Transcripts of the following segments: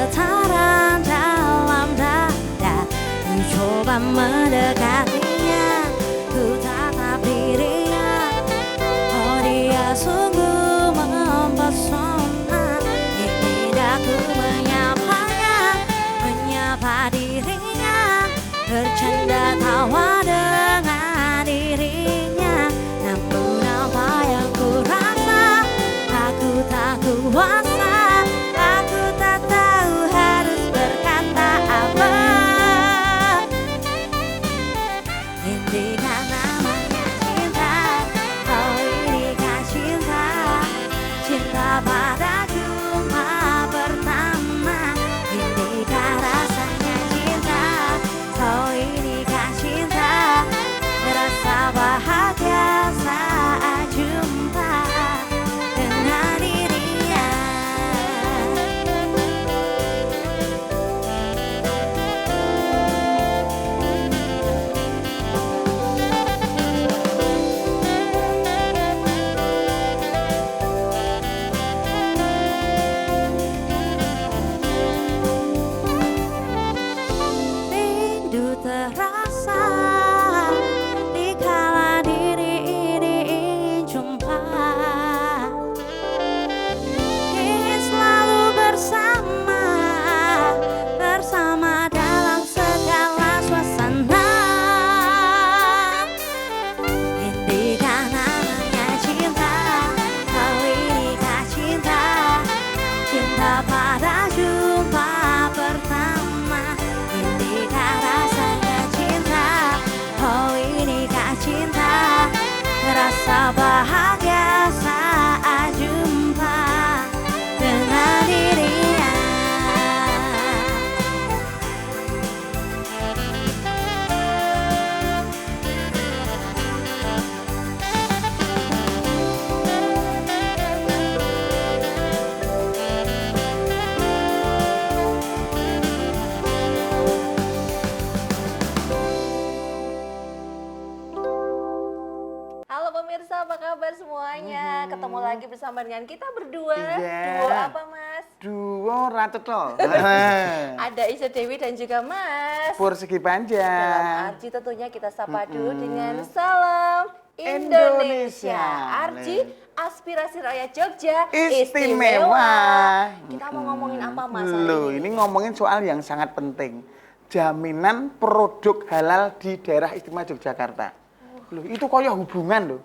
getaran dalam dada. Ku coba mendekatinya, ku tatap dirinya. Oh dia sungguh mempesona. Tidak ku menyapanya, menyapa dirinya, bercanda tawa dengan dirinya. Namun apa yang ku rasa, aku tak kuasa. Aku tak tahu harus berkata apa. Hentikan namanya cinta. Oh inikah cinta, cinta pada jumpa pertama. Inikah rasanya cinta. Oh inikah cinta, rasa bahagia saat jumpa dengan dirinya. Rindu terasa dikala diri ini ingin jumpa. Ingin selalu bersama, bersama dalam segala suasana. Hentikan namanya cinta. Oh inikah cinta, cinta pada jumpa pertama. Inikah rasanya cinta. Oh inikah cinta, rasa bahagia saat jumpa dengan dirinya. Halo pemirsa, apa kabar semuanya? Ketemu lagi bersama dengan kita berdua. Iya. Duo apa Mas? Duo Ratu Tol. Ada Isa Dewi dan juga Mas. Pur segi Dalam panjang. Arji tentunya kita sapa dulu dengan salam Indonesia. Arji, aspirasi rakyat Jogja Istimewa. Kita mau ngomongin apa Mas? hari Loh, ini ngomongin soal yang sangat penting. Jaminan produk halal di daerah istimewa Yogyakarta. Loh, itu koyo hubungan loh.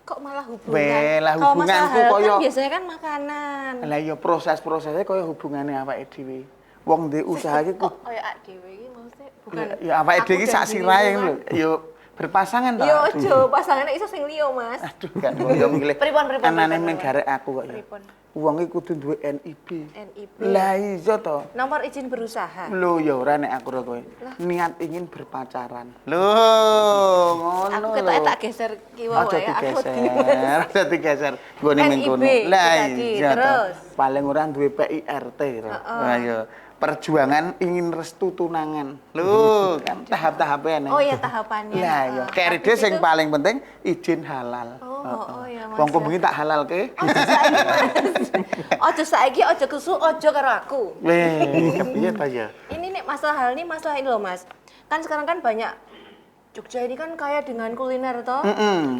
Kok malah hubungan? Belah Kalau masalah hubunganku halal kan koyo- biasanya kan makanan. Lah iya proses-prosesnya koyo hubungannya awake dhewe. Wong ndek usaha iki Kok kayak dewe iki maksudnya bukan. ya awake aku dhewe iki dan sak dirimu sirahe kan? lho. Yo berpasangan ta. Yo ojo, pasangannya iso sing liya Mas. Aduh kan wong yo milih. Pripun, Anane pripun. meng garek aku kok ya. Pripun? Wong iki kudu duwe NIB. NIB. Lah iya to. Nomor izin berusaha. Lho ya ora nek aku karo kowe. Niat ingin berpacaran. Lho, ngono Aku lho. ketoke tak geser kiwa Aja wae. Aku digeser, aja digeser. Nggone NIB, mengkono. itu Lah tadi, iya to. terus? Paling ora duwe PIRT lho. Lah iya. Perjuangan ingin restu tunangan. Lho, kan tahap-tahapnya nih. Oh iya tahapannya. Lah iya, kere sing paling penting izin halal. Oh iya Mas. Wong bengi tak halalke. Ojo saiki Mas. Ojo saiki, ojo kesu, ojo karo aku. Weh, piye ta ya? Ini nih masalah hal ini masalah ini loh Mas. Kan sekarang kan banyak Jogja ini kan kaya dengan kuliner toh,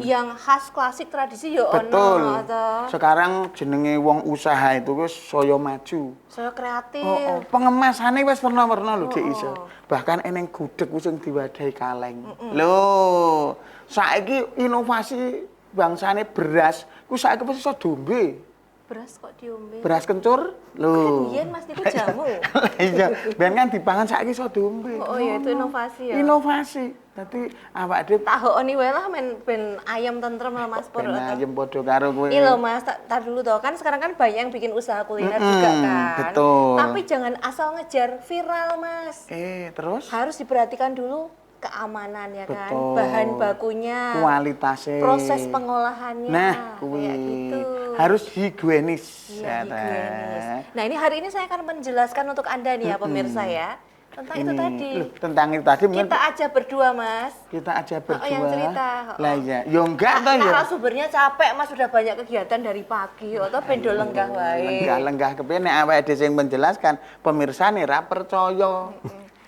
yang khas klasik tradisi ya Betul. ono toh. Sekarang jenenge wong usaha itu wis saya maju. Saya kreatif. Pengemasane wis warna-warna lho Dik iso. Bahkan eneng gudeg wis sing diwadahi kaleng. Lho, saiki inovasi bangsane beras, ku saiki wis iso dombe. Beras kok diombe? Beras kencur. Lho. Kan biyen Mas niku jamu. Lah iya, ben kan dipangan saiki iso dombe. Oh iya itu inovasi ya. Inovasi. Dadi awake dhewe Tahokoni wae lah men ben ayam tentrem lah Mas Pur. ben ayem padha karo kowe. Ini loh Mas, tar dulu toh kan sekarang kan banyak yang bikin usaha kuliner juga kan. betul. Tapi jangan asal ngejar viral Mas. Terus Harus diperhatikan dulu keamanan ya kan, Betul. bahan bakunya, kualitasnya. proses pengolahannya. Nah, kuwi kayak gitu. harus higienis. Iya, ya, ta. higienis. Nah ini hari ini saya akan menjelaskan untuk Anda nih ya pemirsa ya. Tentang itu tadi. Loh, tentang itu tadi mungkin Kita aja berdua, Mas. kita aja berdua. yang cerita. Lah iya, yo enggak toh yo. Narasumbernya capek, Mas, sudah banyak kegiatan dari pagi, atau bendo lenggah wae. Lenggah kepiye nek awake dhewe sing menjelaskan, pemirsa nih ra percaya.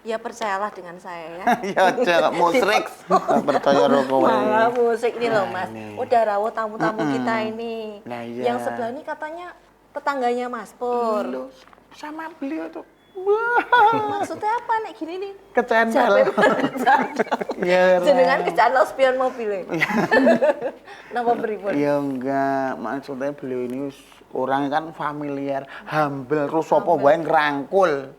Ya percayalah dengan saya ya. Ya aja kok musrik. Ra percaya ro kowe. Malah musik ini loh, Mas. ini. Udah rawuh tamu-tamu kita ini. Nah, iya. Yang sebelah ini katanya tetangganya Mas Pur. Loh, sama beliau tuh. Maksudnya apa nek gini nih? Kecendel. Ya. Jenengan kecandal spion mobil. Napa pripun? Ya enggak, maksudnya beliau ini orangnya kan familiar, humble, terus sapa wae ngrangkul.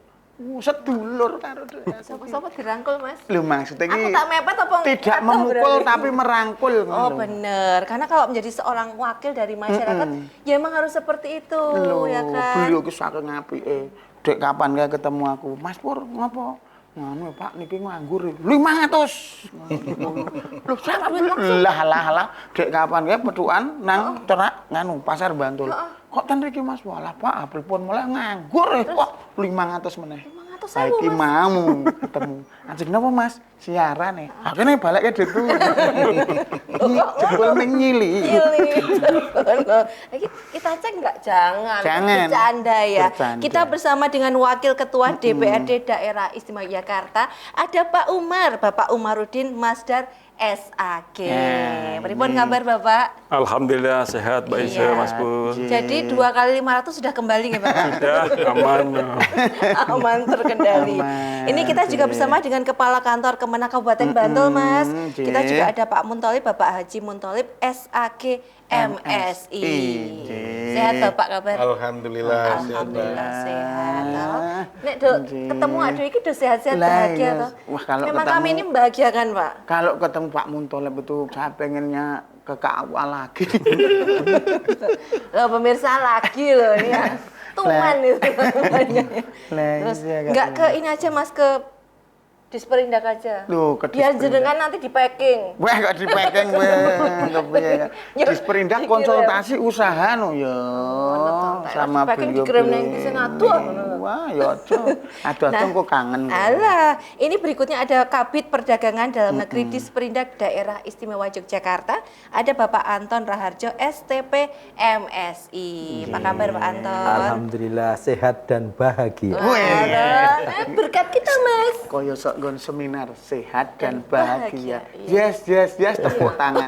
Sedulur karo dhewe. Sapa dirangkul, Mas? Lho maksudnya Aku iki tak mepet apa tidak atau memukul berarti? tapi merangkul Oh ngono. bener, karena kalau menjadi seorang wakil dari masyarakat, ya emang harus seperti itu, Lho, ya kan? beliau ki saking apike. Dek kapan gak ketemu aku? Mas Pur, ngopo? Nganu Pak niki nganggur 500. Loh, sama lah. Dek kapan gak petukan nang cerak nganu pasar Bantul. Kok ten riki Mas? Walah Pak, pripun mulai nganggur kok 500 meneh. 500.000, Saiki Mas. mau ketemu. Anjing napa Mas? Siaran nih. Akhirnya balik ke detu. Jebul ning nyili. Kita cek nggak? Jangan. Jangan. Bercanda ya. Bercanda. Kita bersama dengan Wakil Ketua DPRD Daerah Istimewa Yogyakarta, ada Pak Umar, Bapak Umarudin Masdar SAG. Ya, Pripun ini. kabar Bapak? Alhamdulillah sehat Mbak Isa, Iya. Mas Pur. Jadi 2 kali 500 sudah kembali ya Bapak? Sudah aman. Aman terkendali. Aman, Ini kita juga bersama dengan Kepala Kantor Kemenak Kabupaten Bantul, Mas. Jee. Kita juga ada Pak Muntolib, Bapak Haji Muntolib, SAG MSI. Jee. Sehat Bapak kabar? Alhamdulillah, Alhamdulillah sehat. Ah, Nek Dok, Jee. ketemu aduh iki udah sehat-sehat Lah, bahagia iya. toh. Wah, kalau Memang ketemu- kami ini membahagiakan, Pak. Kalau ketemu Pak Muntolib itu saya pengennya ke KUA lagi. Loh pemirsa lagi loh ini ya. Tuman itu namanya. Lah, Terus iya, enggak ke ini aja Mas, ke Disperindak aja. Loh, ke Biar Disperindak. jenengan nanti di packing. Wah, kok di packing kepiye. Yo, Disperindak dikirim. konsultasi usaha no ya. Sama Packing beliau. dikirim nang sing aduh. Wah, ya aja. Aduh kok kangen. Alah, ini berikutnya ada Kabid Perdagangan Dalam Negeri Disperindak Daerah Istimewa Yogyakarta. Ada Bapak Anton Raharjo, STP MSI. Apa kabar Pak Anton? Alhamdulillah sehat dan bahagia. Alah, berkat kita Mas. Koyo sok nggon seminar sehat dan bahagia, bahagia. Yes, tepuk tangan.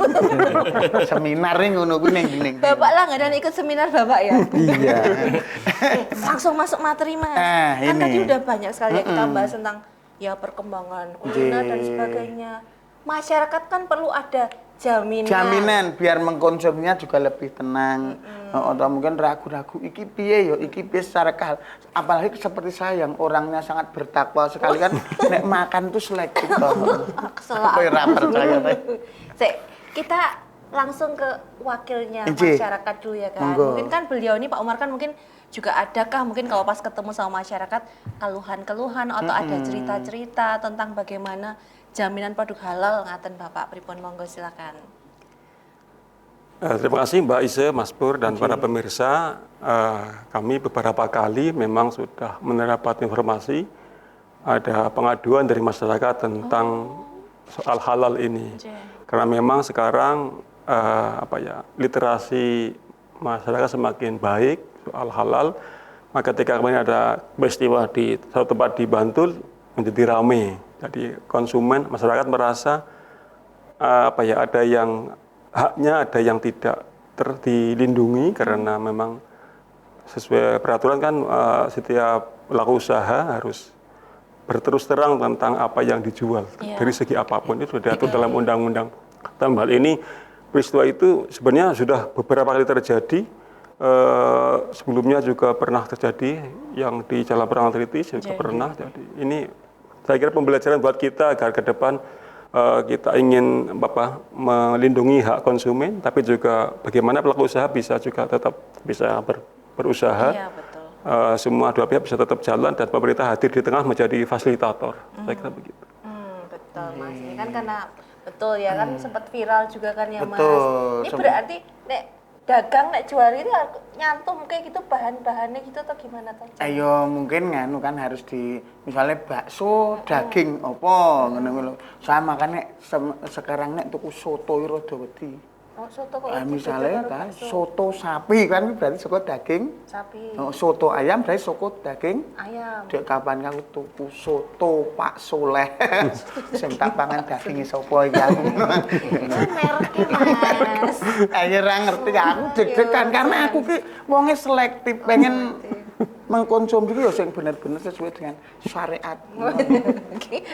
Seminar ini ngono kuwi ning. Bapak langganan ikut seminar Bapak ya? Iya. Langsung masuk materi Mas. Kan ini. tadi udah banyak sekali ya kita bahas tentang ya perkembangan kuliner dan sebagainya. Masyarakat kan perlu ada Jaminan biar mengkonsumsinya juga lebih tenang. Atau mungkin ragu-ragu iki piye secara apalagi seperti saya yang orangnya sangat bertakwa sekali kan nek makan tuh selektif toh. Keselak. Kowe ra percaya ta? Sik, kita langsung ke wakilnya Inci. masyarakat dulu ya kan. Monggo. Mungkin kan beliau ini Pak Umar kan mungkin juga adakah mungkin kalau pas ketemu sama masyarakat keluhan-keluhan atau ada cerita-cerita tentang bagaimana jaminan produk halal ngaten Bapak pripun monggo silakan. Terima kasih Mbak Isa, Mas Pur, dan para pemirsa. Kami beberapa kali memang sudah mendapat informasi ada pengaduan dari masyarakat tentang soal halal ini. Karena memang sekarang literasi masyarakat semakin baik soal halal. Maka ketika kemarin ada peristiwa di satu tempat di Bantul menjadi ramai. Jadi konsumen masyarakat merasa ada yang haknya, ada yang tidak dilindungi karena memang sesuai peraturan kan setiap pelaku usaha harus berterus terang tentang apa yang dijual dari segi apapun itu sudah diatur dalam undang-undang. Dalam hal ini peristiwa itu sebenarnya sudah beberapa kali terjadi. Sebelumnya juga pernah terjadi yang di Jalan Perang Tritis juga pernah. Jadi ini saya kira pembelajaran buat kita agar ke depan kita ingin melindungi hak konsumen, tapi juga bagaimana pelaku usaha bisa juga tetap bisa berusaha. Iya, betul. Semua dua pihak bisa tetap jalan dan pemerintah hadir di tengah menjadi fasilitator. Saya kira begitu. Betul Mas. Ini kan karena betul ya kan sempat viral juga kan ya Mas. Betul, Ini berarti nek dagang nek jual itu nyantum kayak gitu bahan-bahannya gitu atau gimana tuh? Ayo mungkin nganu kan harus di misalnya bakso daging apa ngono lho. Saya makanya sekarang nek tuku soto rada wedi. Oh, soto kok Misalnya kan soto sapi kan berarti saka daging. sapi. Oh, soto ayam berarti saka daging. Ayam. Dek kapan aku tuku soto Pak Soleh. Sing tak pangan daginge sapa iki aku. Mereknya Mas. Ayo ora ngerti aku deg-degan karena aku ki wonge selektif pengen mengkonsumsi ya sing bener-bener sesuai dengan syariat.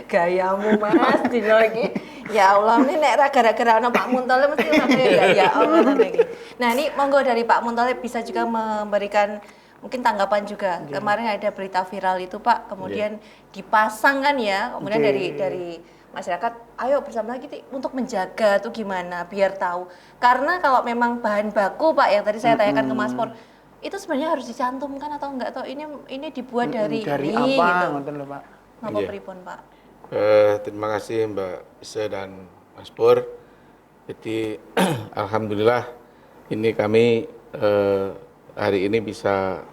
Gayamu Mas dino iki. Ya Allah, ini nek ra gara-gara ana Pak Muntole mesti ora ya Allah iki. Nah, ini monggo dari Pak Muntole bisa juga memberikan mungkin tanggapan juga. Kemarin ada berita viral itu Pak, kemudian dipasang kan ya, kemudian dari masyarakat, ayo bersama kita untuk menjaga tuh gimana biar tahu. Karena kalau memang bahan baku Pak yang tadi saya tanyakan ke Mas Pur, itu sebenarnya harus dicantumkan atau enggak atau ini dibuat dari apa gitu. ngoten lho, Pak. Napa Iya. pripun Pak? Terima kasih Mbak Isa dan Mas Pur. Jadi alhamdulillah ini kami hari ini bisa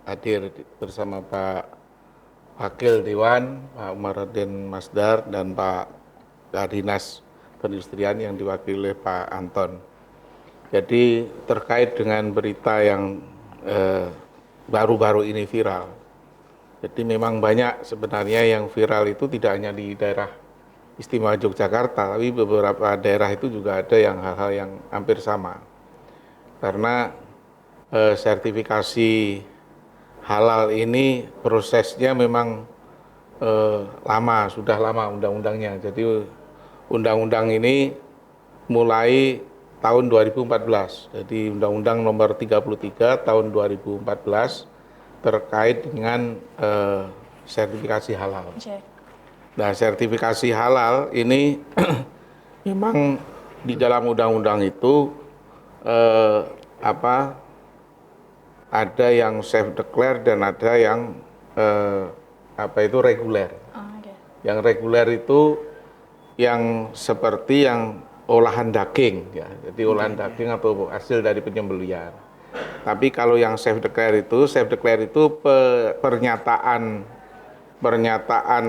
hadir bersama Pak Wakil Dewan, Pak Umaruddin Masdar dan Pak Dinas Perindustrian yang diwakili oleh Pak Anton. Jadi terkait dengan berita yang baru-baru ini viral. Jadi memang banyak sebenarnya yang viral itu tidak hanya di daerah Istimewa Yogyakarta, tapi beberapa daerah itu juga ada yang hal-hal yang hampir sama. Karena sertifikasi halal ini prosesnya memang sudah lama undang-undangnya. Jadi undang-undang ini mulai tahun 2014. Jadi Undang-Undang Nomor 33 tahun 2014 terkait dengan sertifikasi halal. Nah, sertifikasi halal ini memang di dalam undang-undang itu ada yang self declare dan ada yang reguler. Yang reguler itu yang seperti yang olahan daging ya. Jadi olahan daging atau hasil dari penyembelihan. Tapi kalau yang self declare itu pernyataan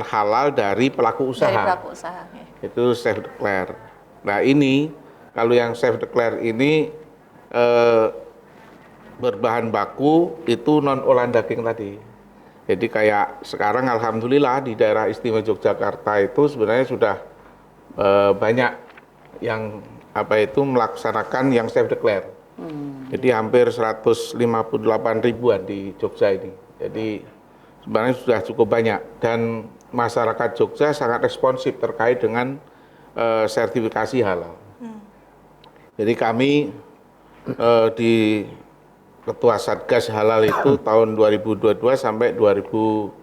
halal dari pelaku usaha. Dari pelaku usaha. Ya. Itu self declare. Nah, ini kalau yang self declare ini berbahan baku itu non olahan daging tadi. Jadi kayak sekarang alhamdulillah di daerah Istimewa Yogyakarta itu sebenarnya sudah banyak yang melaksanakan yang self declare. Jadi hampir 158 ribuan di Jogja ini. Jadi sebenarnya sudah cukup banyak dan masyarakat Jogja sangat responsif terkait dengan sertifikasi halal. Jadi kami di Ketua Satgas Halal itu tahun 2022 sampai 2025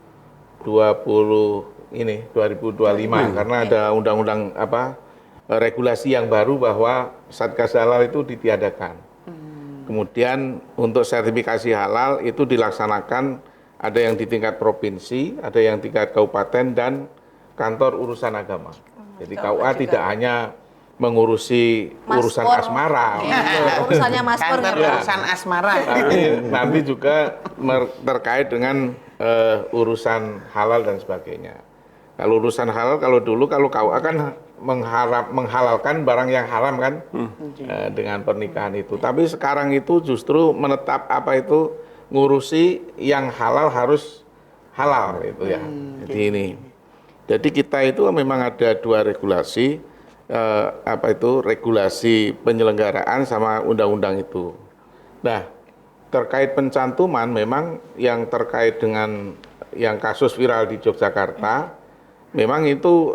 karena ada undang-undang regulasi yang baru bahwa Satgas Halal itu ditiadakan. Kemudian untuk sertifikasi halal itu dilaksanakan ada yang di tingkat provinsi, ada yang tingkat kabupaten dan kantor urusan agama. Jadi KUA tidak hanya mengurusi urusan asmara. Urusannya Mas Pur Kantor urusan asmara. Nanti juga terkait dengan urusan halal dan sebagainya. Kalau urusan halal, kalau KUA kan menghalalkan barang yang haram kan dengan pernikahan itu. Tapi sekarang itu justru menetap ngurusi yang halal harus halal itu ya. Jadi ini. Jadi kita itu memang ada dua regulasi, regulasi penyelenggaraan sama undang-undang itu. Nah, terkait pencantuman memang yang terkait dengan yang kasus viral di Yogyakarta, memang itu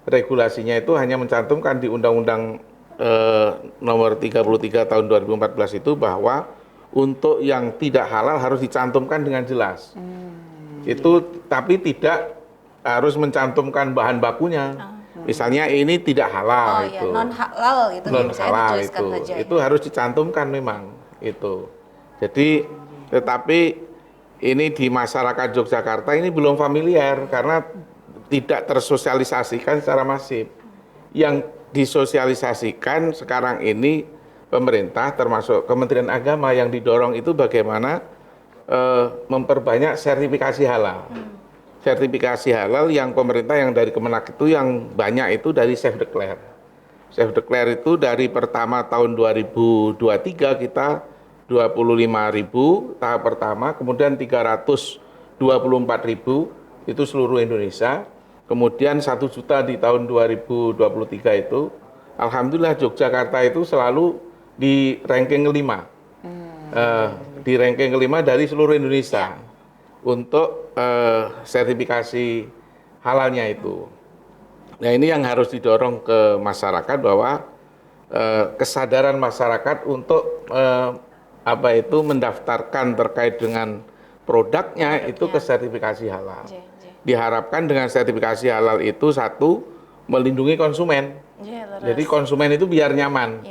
regulasinya itu hanya mencantumkan di Undang-Undang Nomor 33 tahun 2014 itu bahwa untuk yang tidak halal harus dicantumkan dengan jelas. Itu tapi tidak harus mencantumkan bahan bakunya. Misalnya ini tidak halal itu. Non halal gitu. Non halal itu harus dicantumkan memang itu. Jadi tetapi ini di masyarakat Yogyakarta ini belum familiar karena tidak tersosialisasikan secara masif. Yang disosialisasikan sekarang ini pemerintah termasuk Kementerian Agama yang didorong itu bagaimana memperbanyak sertifikasi halal. Sertifikasi halal yang pemerintah yang dari Kemenak itu yang banyak itu dari Safe Declare. Safe Declare itu dari pertama tahun 2023 kita 25.000 tahap pertama, kemudian 324.000 itu seluruh Indonesia, kemudian 1 juta di tahun 2023 itu. Alhamdulillah Yogyakarta itu selalu di ranking kelima, di ranking kelima dari seluruh Indonesia untuk sertifikasi halalnya itu. Nah ini yang harus didorong ke masyarakat bahwa kesadaran masyarakat untuk mendaftarkan terkait dengan produknya itu ke sertifikasi halal. Diharapkan dengan sertifikasi halal itu satu melindungi konsumen. Jadi konsumen itu biar nyaman.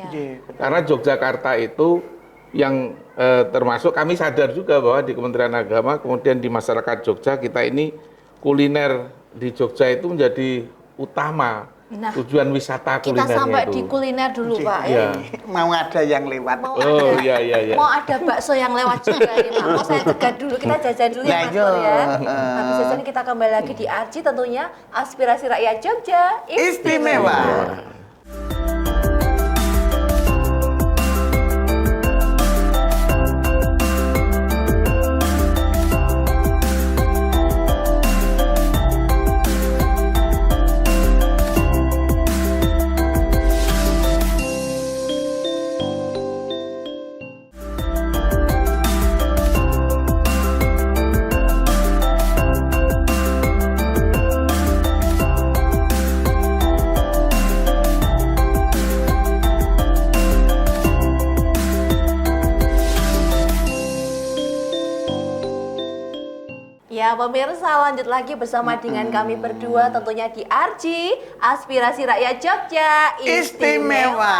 Karena Yogyakarta itu yang termasuk kami sadar juga bahwa di Kementerian Agama kemudian di masyarakat Jogja kita ini kuliner di Jogja itu menjadi utama. Tujuan wisata Kita kulinernya sampai itu. di kuliner dulu Pak. Ya. Mau ada yang lewat. Oh iya iya. Mau ada bakso yang lewat juga ini Pak. Mau saya cegat dulu, kita jajan dulu ya Mas Pur ya. Habis jajan kita kembali lagi di Arji tentunya aspirasi rakyat Jogja Istimewa. Ya pemirsa, lanjut lagi bersama dengan kami berdua tentunya di Arji Aspirasi Rakyat Jogja Istimewa.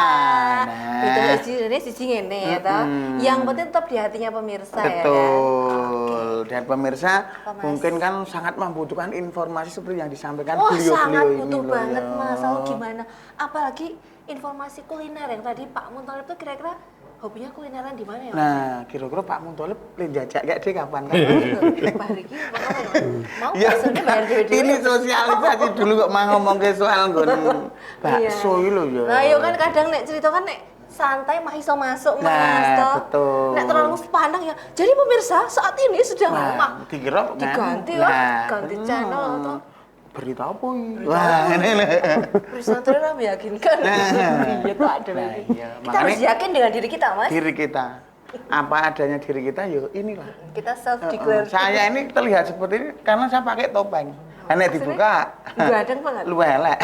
Nah. Itu ini sisi ngene ya toh. Yang penting tetap di hatinya pemirsa ya kan. Betul. Dan pemirsa Apa, Mas? mungkin kan sangat membutuhkan informasi seperti yang disampaikan Oh beliau-beliau sangat ini butuh loh, banget ya. Mas. Lalu gimana? Apalagi informasi kuliner yang tadi Pak Muntolib tuh kira-kira hobinya kulineran di mana ya? Mas? Nah, kira-kira Pak Muntolib jajak kayak dia kapan kan? Pak Riki mau Ya, baksonya bayar duit-duit. ini sosialisasi dulu kok mau ngomong ke soal gon bakso iki lho ya. Nah, yo kan kadang nek cerita kan nek santai mah iso masuk Mas Nah, toh. betul. Nek terlalu pandang ya. Jadi pemirsa saat ini sedang Nah, dikira diganti nah, lah, ganti channel atau berita apa ini? Wah, ini lho. presenter meyakinkan. Iya tak ada Nah, lagi. iya, Kita makanya- harus yakin dengan diri kita Mas. Diri kita. Apa adanya diri kita, yo inilah. Kita self declare. Saya ini terlihat seperti ini karena saya pakai topeng. Nek dibuka, Gadang banget. lu elek.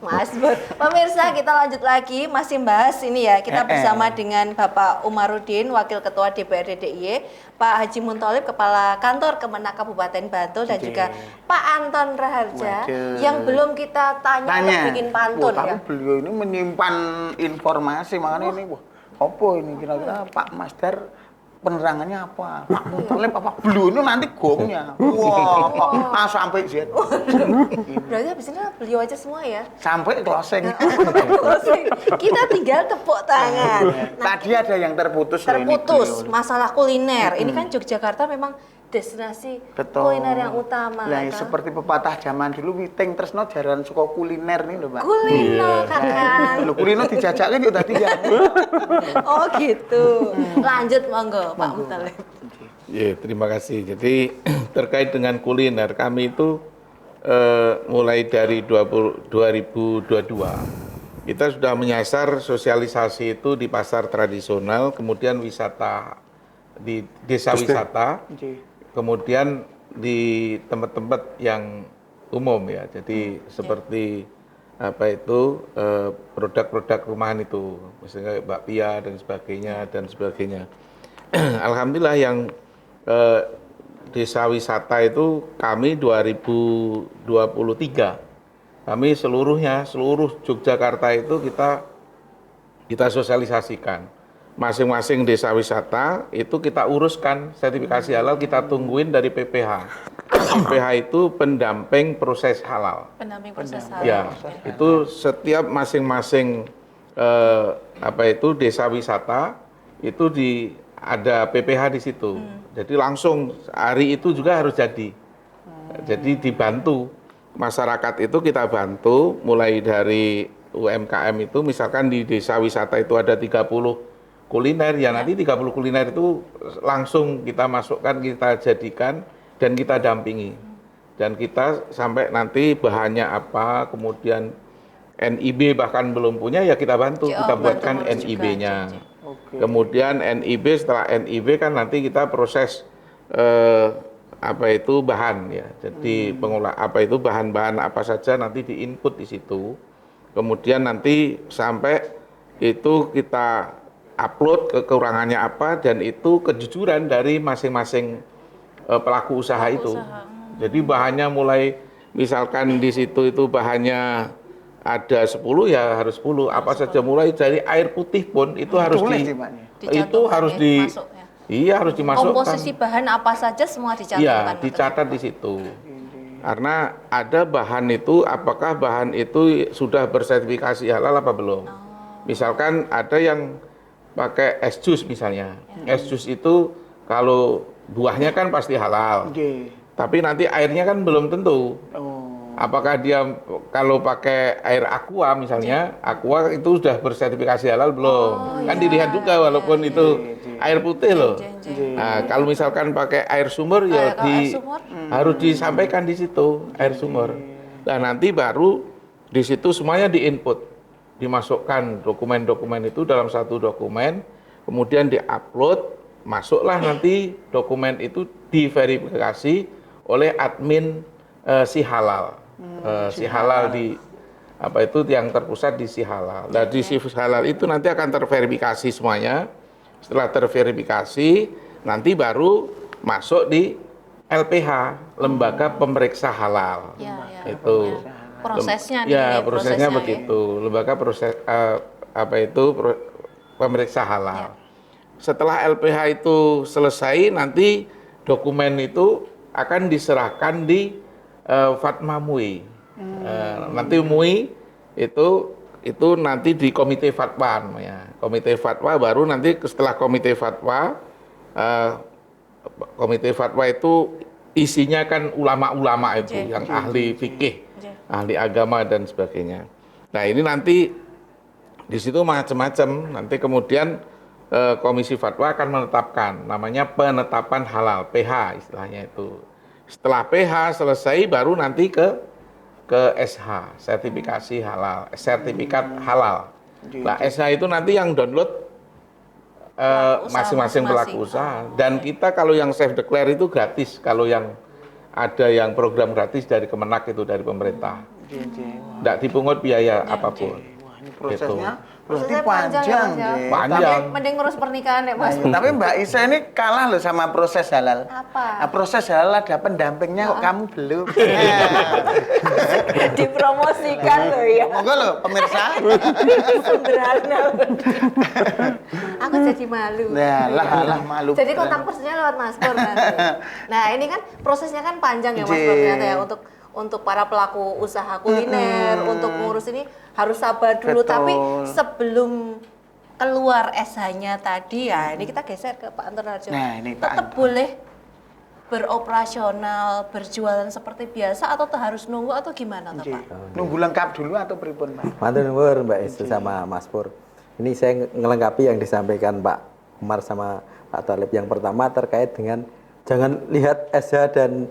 Mas Bur. Pemirsa kita lanjut lagi masih bahas ini ya. Kita bersama dengan Bapak Umarudin, Wakil Ketua DPRD DIY, Pak Haji Muntolib, Kepala Kantor Kemenak Kabupaten Bantul dan juga Pak Anton Raharja Waduh. yang belum kita tanya untuk bikin pantun Wah, ya. tapi beliau ini menyimpan informasi makanya ini wah apa ini kira-kira Pak Masdar penerangannya apa? Pak Muntolib apa? Beliau ini nanti gongnya. Wah, sampai Z. Berarti habis ini beliau aja semua ya. Sampai closing. Kita tinggal tepuk tangan. Tadi ada yang terputus loh ini Terputus beliau. masalah kuliner. Ini kan Yogyakarta memang destinasi Betul. kuliner yang utama. Nah, kan? seperti pepatah zaman dulu witing tresno jaran suka kuliner nih lho, Pak. Kuliner kan. Lho kulino dijajakin yo dadi ya. Oh gitu. Lanjut monggo Pak Muntolib. Ya, terima kasih. Jadi terkait dengan kuliner kami itu mulai dari 2022 kita sudah menyasar sosialisasi itu di pasar tradisional, kemudian wisata di desa wisata, kemudian di tempat-tempat yang umum ya. Jadi seperti apa itu produk-produk rumahan itu, misalnya bakpia dan sebagainya. Alhamdulillah yang desa wisata itu kami 2023 kami seluruh Yogyakarta itu kita sosialisasikan. Masing-masing desa wisata itu kita uruskan sertifikasi halal, kita tungguin dari PPH. PPH itu pendamping proses halal. Pendamping proses halal. Ya, itu setiap masing-masing desa wisata itu ada PPH di situ. Jadi langsung hari itu juga harus jadi. Jadi dibantu masyarakat itu kita bantu mulai dari UMKM itu misalkan di desa wisata itu ada 30 kuliner ya nanti 30 kuliner itu langsung kita masukkan, kita jadikan dan kita dampingi. Dan kita sampai nanti bahannya apa, kemudian NIB bahkan belum punya ya kita bantu, kita buatkan NIB-nya. Kemudian NIB, setelah NIB kan nanti kita proses bahan ya. Jadi bahan-bahan apa saja nanti diinput di situ. Kemudian nanti sampai itu kita upload kekurangannya apa dan itu kejujuran dari masing-masing pelaku usaha itu. Jadi bahannya mulai misalkan di situ itu bahannya ada 10 ya harus 10. Apa saja mulai dari air putih pun itu harus harus dimasukkan. Komposisi bahan apa saja semua dicatat. Iya, dicatat di situ. Karena ada bahan itu apakah bahan itu sudah bersertifikasi halal apa belum. Misalkan ada yang pakai es jus misalnya. Es jus itu kalau buahnya kan pasti halal. Tapi nanti airnya kan belum tentu. Apakah dia kalau pakai air aqua misalnya, aqua itu sudah bersertifikasi halal belum? Kan dilihat juga walaupun itu air putih loh. Nah, kalau misalkan pakai air sumur ya harus disampaikan di situ air sumur. Dan nanti baru di situ semuanya diinput, dimasukkan dokumen-dokumen itu dalam satu dokumen, kemudian diupload, masuklah nanti dokumen itu diverifikasi oleh admin si halal. Si halal di yang terpusat di si halal. Dan di si halal itu nanti akan terverifikasi semuanya. Setelah terverifikasi nanti baru masuk di LPH, lembaga pemeriksa halal. Itu prosesnya prosesnya begitu. Lembaga pemeriksa halal. Setelah LPH itu selesai nanti dokumen itu akan diserahkan di Fatma MUI. Nanti MUI itu nanti di komite fatwa ya. Komite fatwa baru nanti setelah komite fatwa itu isinya kan ulama-ulama itu yang ahli fikih, ahli agama dan sebagainya. Nah, ini nanti di situ macam-macam. Nanti kemudian komisi fatwa akan menetapkan namanya penetapan halal, PH istilahnya itu. Setelah PH selesai baru nanti ke SH, sertifikasi halal, sertifikat halal. Nah, SH itu nanti yang download masing-masing pelaku usaha. Dan kita kalau yang self declare itu gratis, kalau yang ada yang program gratis dari Kemenak itu dari pemerintah. Tidak dipungut biaya apapun. Prosesnya panjang. Tapi mending ngurus pernikahan ya Mas. Tapi Mbak Isa ini kalah loh sama proses halal. Apa? Nah, proses halal ada pendampingnya kok kamu belum. Dipromosikan loh ya. Monggo loh pemirsa. Sederhana. Aku jadi malu. Nah, lah malu. Jadi kontak personnya lewat Mas Pur nanti. Nah, ini kan prosesnya kan panjang ya Mas Pur ternyata ya untuk para pelaku usaha kuliner, untuk ngurus ini harus sabar dulu. Betul. Tapi sebelum keluar SH-nya tadi ya, ini kita geser ke Pak Antonarjo. Nah, ini Pak Tetap boleh beroperasional, berjualan seperti biasa atau harus nunggu atau gimana toh, Pak? Nunggu lengkap dulu atau pripun, Pak? Matur nuwun Mbak Isu sama Mas Pur. Ini saya ngelengkapi yang disampaikan Pak Umar sama Pak Talib. Yang pertama terkait dengan jangan lihat SH dan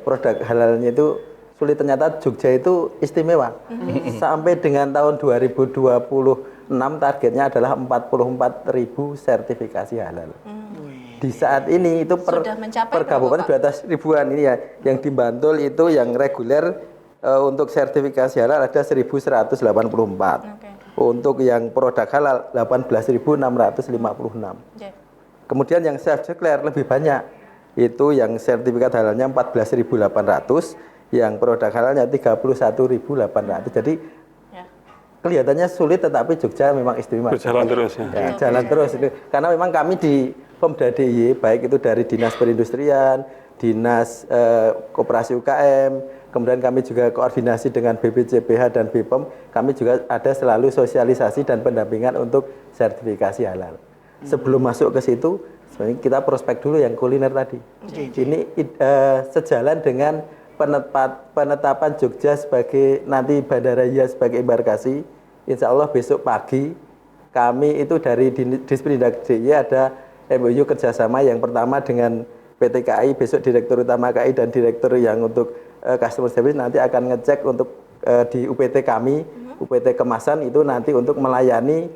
produk halalnya itu sulit. Ternyata Jogja itu istimewa. Sampai dengan tahun 2026 targetnya adalah 44.000 sertifikasi halal. Di saat ini itu per kabupaten di atas ribuan ini ya. Yang di Bantul itu yang reguler untuk sertifikasi halal ada 1.184. Untuk yang produk halal 18.656. Kemudian yang self declare lebih banyak. Itu yang sertifikat halalnya 14.800, yang produk halalnya 31.800. Jadi kelihatannya sulit, tetapi Jogja memang istimewa. Berjalan terus ya. Ya, jalan terus itu. Karena memang kami di Pemda DIY, baik itu dari Dinas Perindustrian, Dinas Koperasi UKM, kemudian kami juga koordinasi dengan BPCPH dan BPOM, kami juga ada selalu sosialisasi dan pendampingan untuk sertifikasi halal. Sebelum masuk ke situ, sebenarnya kita prospek dulu yang kuliner tadi. Ini sejalan dengan penetapan Jogja sebagai nanti Bandara Hias sebagai embarkasi. Insya Allah besok pagi kami itu dari Disperindak DIY ada MOU kerjasama yang pertama dengan PT KAI, besok Direktur Utama KAI dan Direktur yang untuk Customer Service nanti akan ngecek untuk di UPT kami, UPT Kemasan itu nanti untuk melayani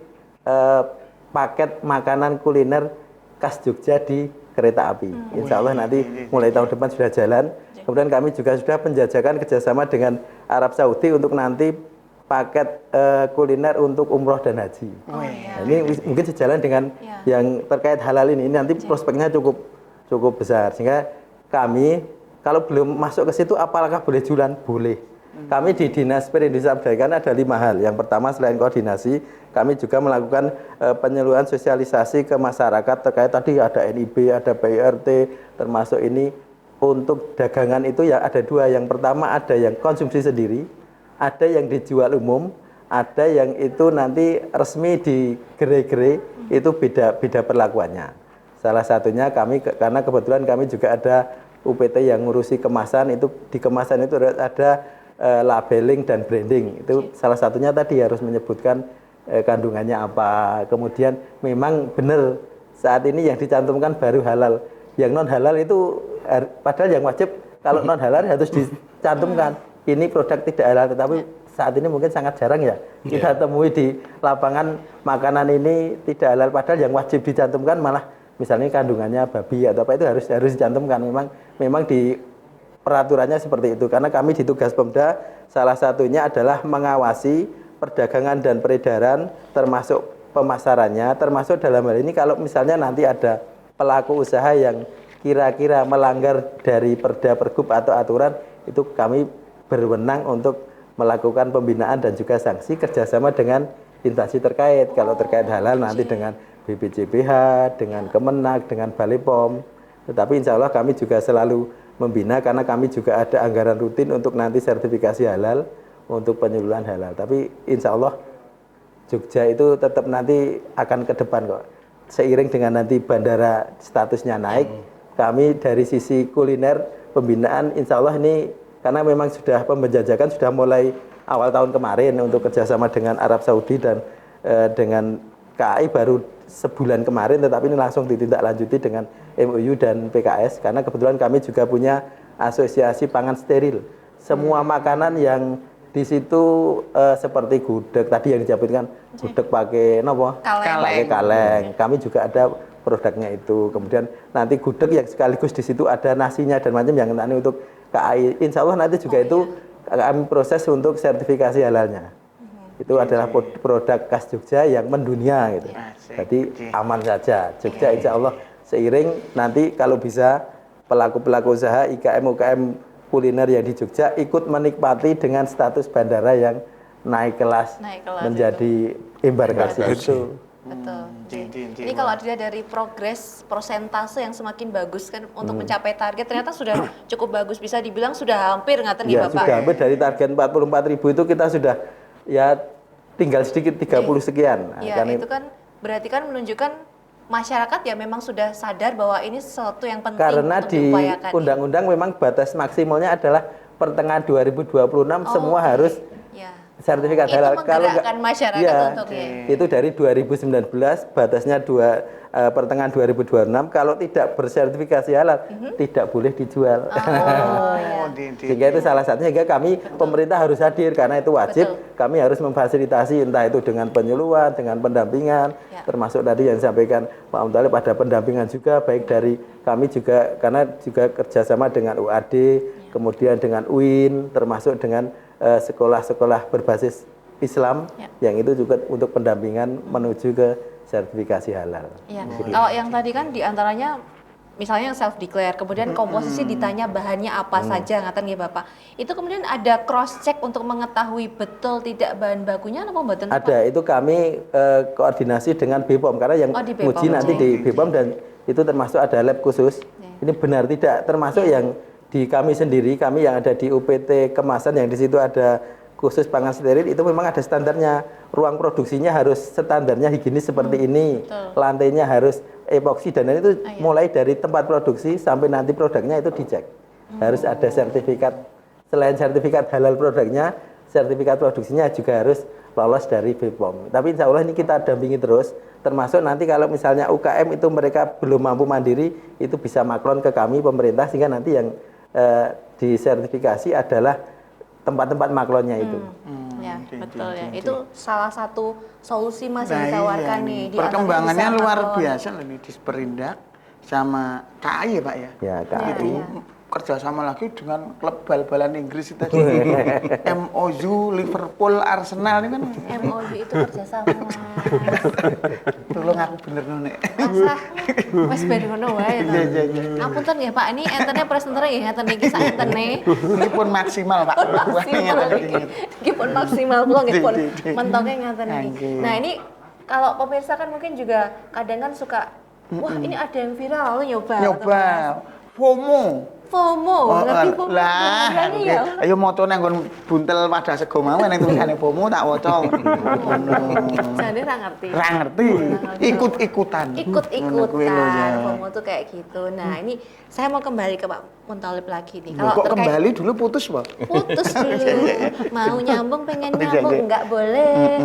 paket makanan kuliner khas Jogja di kereta api. Insya Allah nanti mulai tahun depan sudah jalan. Kemudian kami juga sudah penjajakan kerjasama dengan Arab Saudi untuk nanti paket kuliner untuk umroh dan haji. Nah, ini mungkin sejalan dengan yang terkait halal ini. Ini nanti prospeknya cukup besar. Sehingga kami kalau belum masuk ke situ, apakah boleh jualan? Boleh. Kami di Dinas Perindustrian ada 5 hal. Yang pertama selain koordinasi, kami juga melakukan penyeluruhan sosialisasi ke masyarakat terkait tadi ada NIB, ada PIRT, termasuk ini untuk dagangan itu ya ada 2. Yang pertama ada yang konsumsi sendiri, ada yang dijual umum, ada yang itu nanti resmi di gerai-gerai, itu beda perlakuannya. Salah satunya kami karena kebetulan kami juga ada UPT yang ngurusi kemasan, itu di kemasan itu ada labeling dan branding. Itu salah satunya tadi harus menyebutkan kandungannya apa. Kemudian memang benar saat ini yang dicantumkan baru halal. Yang non halal itu padahal yang wajib kalau non halal harus dicantumkan. Ini produk tidak halal, tetapi saat ini mungkin sangat jarang ya kita temui di lapangan makanan ini tidak halal, padahal yang wajib dicantumkan malah misalnya kandungannya babi atau apa itu harus dicantumkan. Memang di peraturannya seperti itu, karena kami di tugas Pemda salah satunya adalah mengawasi perdagangan dan peredaran termasuk pemasarannya, termasuk dalam hal ini kalau misalnya nanti ada pelaku usaha yang kira-kira melanggar dari Perda Pergub atau aturan, itu kami berwenang untuk melakukan pembinaan dan juga sanksi kerjasama dengan instansi terkait. Kalau terkait halal nanti dengan BPJPH, dengan Kemenak, dengan Balai POM. Tetapi insya Allah kami juga selalu membina karena kami juga ada anggaran rutin untuk nanti sertifikasi halal untuk penyuluhan halal. Tapi insya Allah Jogja itu tetap nanti akan ke depan kok. Seiring dengan nanti bandara statusnya naik, kami dari sisi kuliner pembinaan insya Allah ini karena memang sudah pembenjajakan sudah mulai awal tahun kemarin untuk kerjasama dengan Arab Saudi dan dengan KAI baru sebulan kemarin, tetapi ini langsung ditindaklanjuti dengan MOU dan PKS karena kebetulan kami juga punya asosiasi pangan steril. Semua makanan yang di situ seperti gudeg tadi yang dijabarkan gudeg pakai nopo? Pakai kaleng. Kami juga ada produknya itu. Kemudian nanti gudeg yang sekaligus di situ ada nasinya dan macam yang nanti untuk KAI. Insya Allah nanti juga itu kami proses untuk sertifikasi halalnya. Itu adalah produk khas Jogja yang mendunia gitu. Jadi aman saja. Jogja insya Allah seiring nanti kalau bisa pelaku-pelaku usaha UKM kuliner yang di Jogja ikut menikmati dengan status bandara yang naik kelas menjadi embarkasi itu. Betul. Ini kalau dilihat dari progres persentase yang semakin bagus kan untuk mencapai target ternyata sudah cukup bagus, bisa dibilang sudah hampir ngaten ya, Bapak. Sudah hampir dari target 44.000 itu kita sudah ya tinggal sedikit 30 sekian. Nah, ya, itu kan berarti kan menunjukkan masyarakat ya memang sudah sadar bahwa ini sesuatu yang penting karena untuk di diupayakan. undang-undang memang batas maksimalnya adalah pertengahan 2026 semua harus sertifikat halal. Kalau masyarakat ya, untuknya. Itu dari 2019 batasnya pertengahan 2026 kalau tidak bersertifikasi halal tidak boleh dijual. Sehingga itu salah satunya sehingga kami pemerintah harus hadir karena itu wajib. Kami harus memfasilitasi entah itu dengan penyuluhan, dengan pendampingan, termasuk tadi yang disampaikan Pak Talib ada pendampingan juga baik dari kami juga karena juga kerjasama dengan UAD, kemudian dengan UIN, termasuk dengan sekolah-sekolah berbasis Islam yang itu juga untuk pendampingan menuju ke sertifikasi halal. Kalau yang tadi kan diantaranya misalnya yang self declare, kemudian komposisi ditanya bahannya apa saja, ngaten nggih Bapak. Itu kemudian ada cross check untuk mengetahui betul tidak bahan bakunya apa mboten? Ada, itu kami koordinasi dengan BPOM karena yang di BPOM, uji nanti di BPOM dan itu termasuk ada lab khusus. Ini benar tidak termasuk yang di kami sendiri, kami yang ada di UPT Kemasan yang di situ ada khusus pangan steril itu memang ada standarnya. Ruang produksinya harus standarnya higienis seperti ini. Lantainya harus epoksi dan itu mulai dari tempat produksi sampai nanti produknya itu dicek. Harus ada sertifikat. Selain sertifikat halal produknya, sertifikat produksinya juga harus lolos dari BPOM. Tapi insya Allah ini kita dampingi terus. Termasuk nanti kalau misalnya UKM itu mereka belum mampu mandiri, itu bisa maklon ke kami pemerintah sehingga nanti yang disertifikasi adalah tempat-tempat maklonnya itu. Ya, betul ya. Itu salah satu solusi Mas yang Nah, ditawarkan iya, nih. nih. Perkembangannya bisa luar maklon. biasa loh nih di Perindak sama KAI ya Pak ya. Ya, KAI. Itu kerjasama lagi dengan klub bal-balan Inggris itu tadi. MOU, Liverpool, Arsenal ini kan. MOU itu kerjasama. Tolong aku bener nih. Masa wis ben ngono wae to. Iya, iya. Apunten nggih Pak, ini entene presenter nggih ngeten iki sak entene. Ini pun maksimal Pak. Maksimal iki pun maksimal kula nggih pun mentoke ngaten iki. Oke. Nah, ini kalau pemirsa kan mungkin juga kadang kan suka wah, ini ada yang viral lalu nyoba. Nyoba FOMO. FOMO, ngerti FOMO? Lah, Berani ya? ayo motone nggon buntel wadah sego mau ning tulisane FOMO tak waca. Jadi ra ngerti. Ra ngerti. Ikut-ikutan. Ngono kuwi lho, ya. Ikut-ikutan, FOMO tuh kayak gitu. Nah, ini saya mau kembali ke Pak Muntalib lagi nih. Kok kembali dulu putus, Pak? Putus dulu, mau nyambung pengen nyambung, nggak boleh.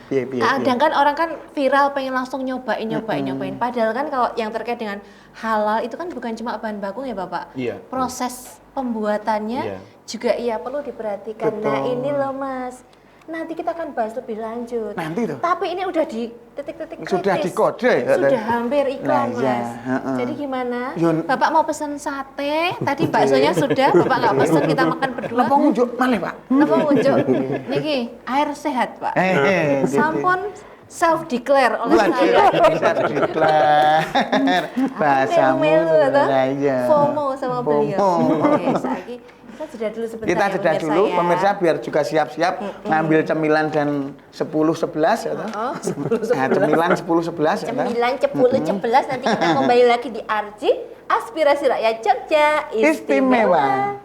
Piye. Kadang kan orang kan viral pengen langsung nyobain. Padahal kan kalau yang terkait dengan halal itu kan bukan cuma bahan baku ya Bapak. Iya. Proses pembuatannya juga perlu diperhatikan. Betul. Nah ini loh Mas, nanti kita akan bahas lebih lanjut. Nanti tuh. Tapi ini udah di titik-titik kritis. Sudah dikode ya? Sudah hampir iklan Nah, iya, Mas. heeh. Jadi gimana? Yun. Bapak mau pesen sate, tadi baksonya sudah, Bapak nggak pesen, kita makan berdua. Napa ngunjuk malih, Pak? Napa ngunjuk? Niki, air sehat Pak. Sampun self declare oleh saya. Bisa diklar. Bahasamu. Melu-melu atau Lah iya. FOMO sama beliau. FOMO. Oke, saiki kita jeda dulu sebentar. Kita ya, jeda dulu, ya. pemirsa biar juga siap-siap ngambil cemilan dan 10-11 ya. Oh, 10-11. Nah, cemilan 10-11 ya. Cemilan 10-11 nanti kita kembali lagi di RJ Aspirasi Rakyat Jogja Istimewa.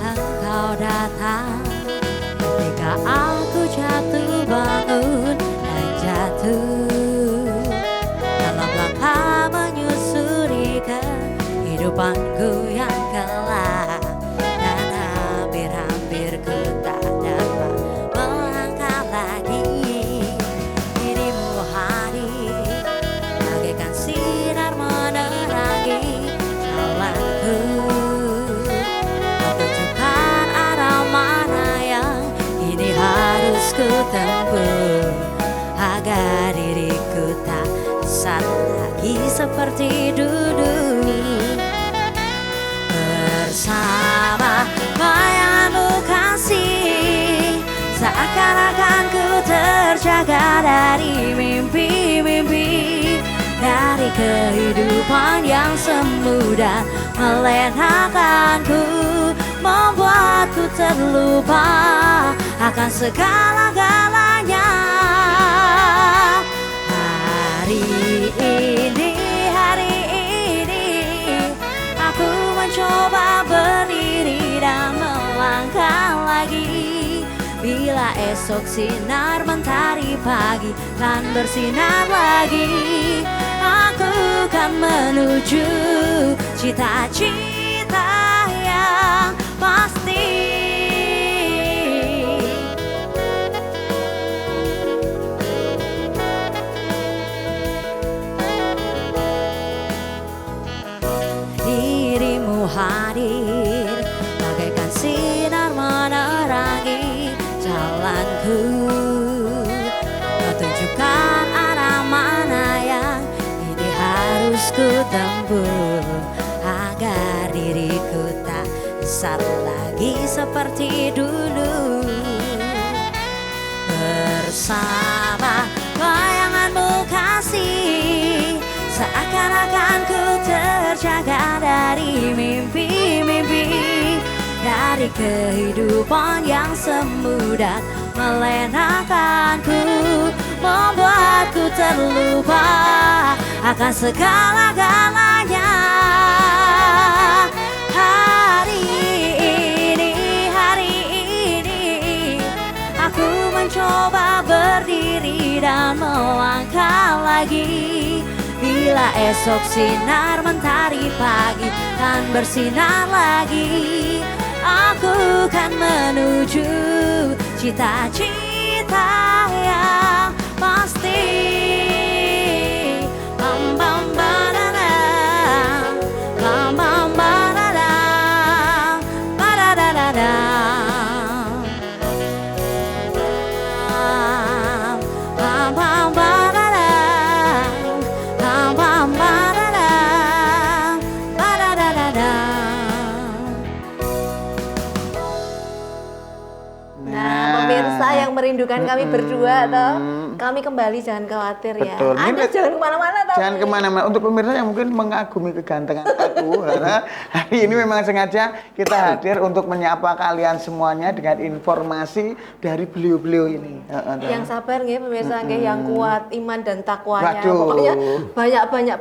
Engkau datang ketika aku jatuh bangun dan jatuh dalam langkah menyusuri kehidupanku yang kelak, dan hampir-hampir ku tak dapat melangkah lagi. Dirimu hadir bagaikan sinar menerangi jalanku, menunjukkan arah mana yang ini harus ku tempuh, agar diriku tak sesat lagi seperti dulu. Bersama bayanganmu kasih, seakan-akan ku terjaga dari mimpi-mimpi, dari kehidupan yang semu dan melenakanku, membuatku terlupa akan segala-galanya. Hari ini aku mencoba berdiri dan melangkah lagi. Bila esok sinar mentari pagi dan bersinar lagi, aku kan menuju cita-cita yang pasti. Dirimu hadir bagaikan sinar menerangi jalanku, menunjukkan arah mana yang ini harus ku tempuh, agar diriku tak besar lagi seperti dulu. Bersama bayanganmu kasih, seakan-akan ku terjaga dari mimpi-mimpi, dari kehidupan yang semu dan melenakanku, membuatku terlupa akan segala-galanya. Hari ini aku mencoba berdiri dan melangkah lagi. Bila esok sinar mentari pagi dan bersinar lagi, aku kan menuju cita-cita yang pasti. Bam bam badadam, bam bam badadam, badadadadam. Bam bam badadam, bam bam badadam, badadadadam. Nah, pemirsa yang merindukan kami berdua toh, kami kembali, jangan khawatir ya. Betul. Anda Ini- jangan kemana-mana toh. Jangan kemana-mana. Untuk pemirsa yang mungkin mengagumi kegantengan aku, karena hari ini memang sengaja kita hadir untuk menyapa kalian semuanya dengan informasi dari beliau-beliau ini. Yang sabar nggih pemirsa nggih, yang kuat iman dan takwanya. Waduh. Pokoknya banyak-banyak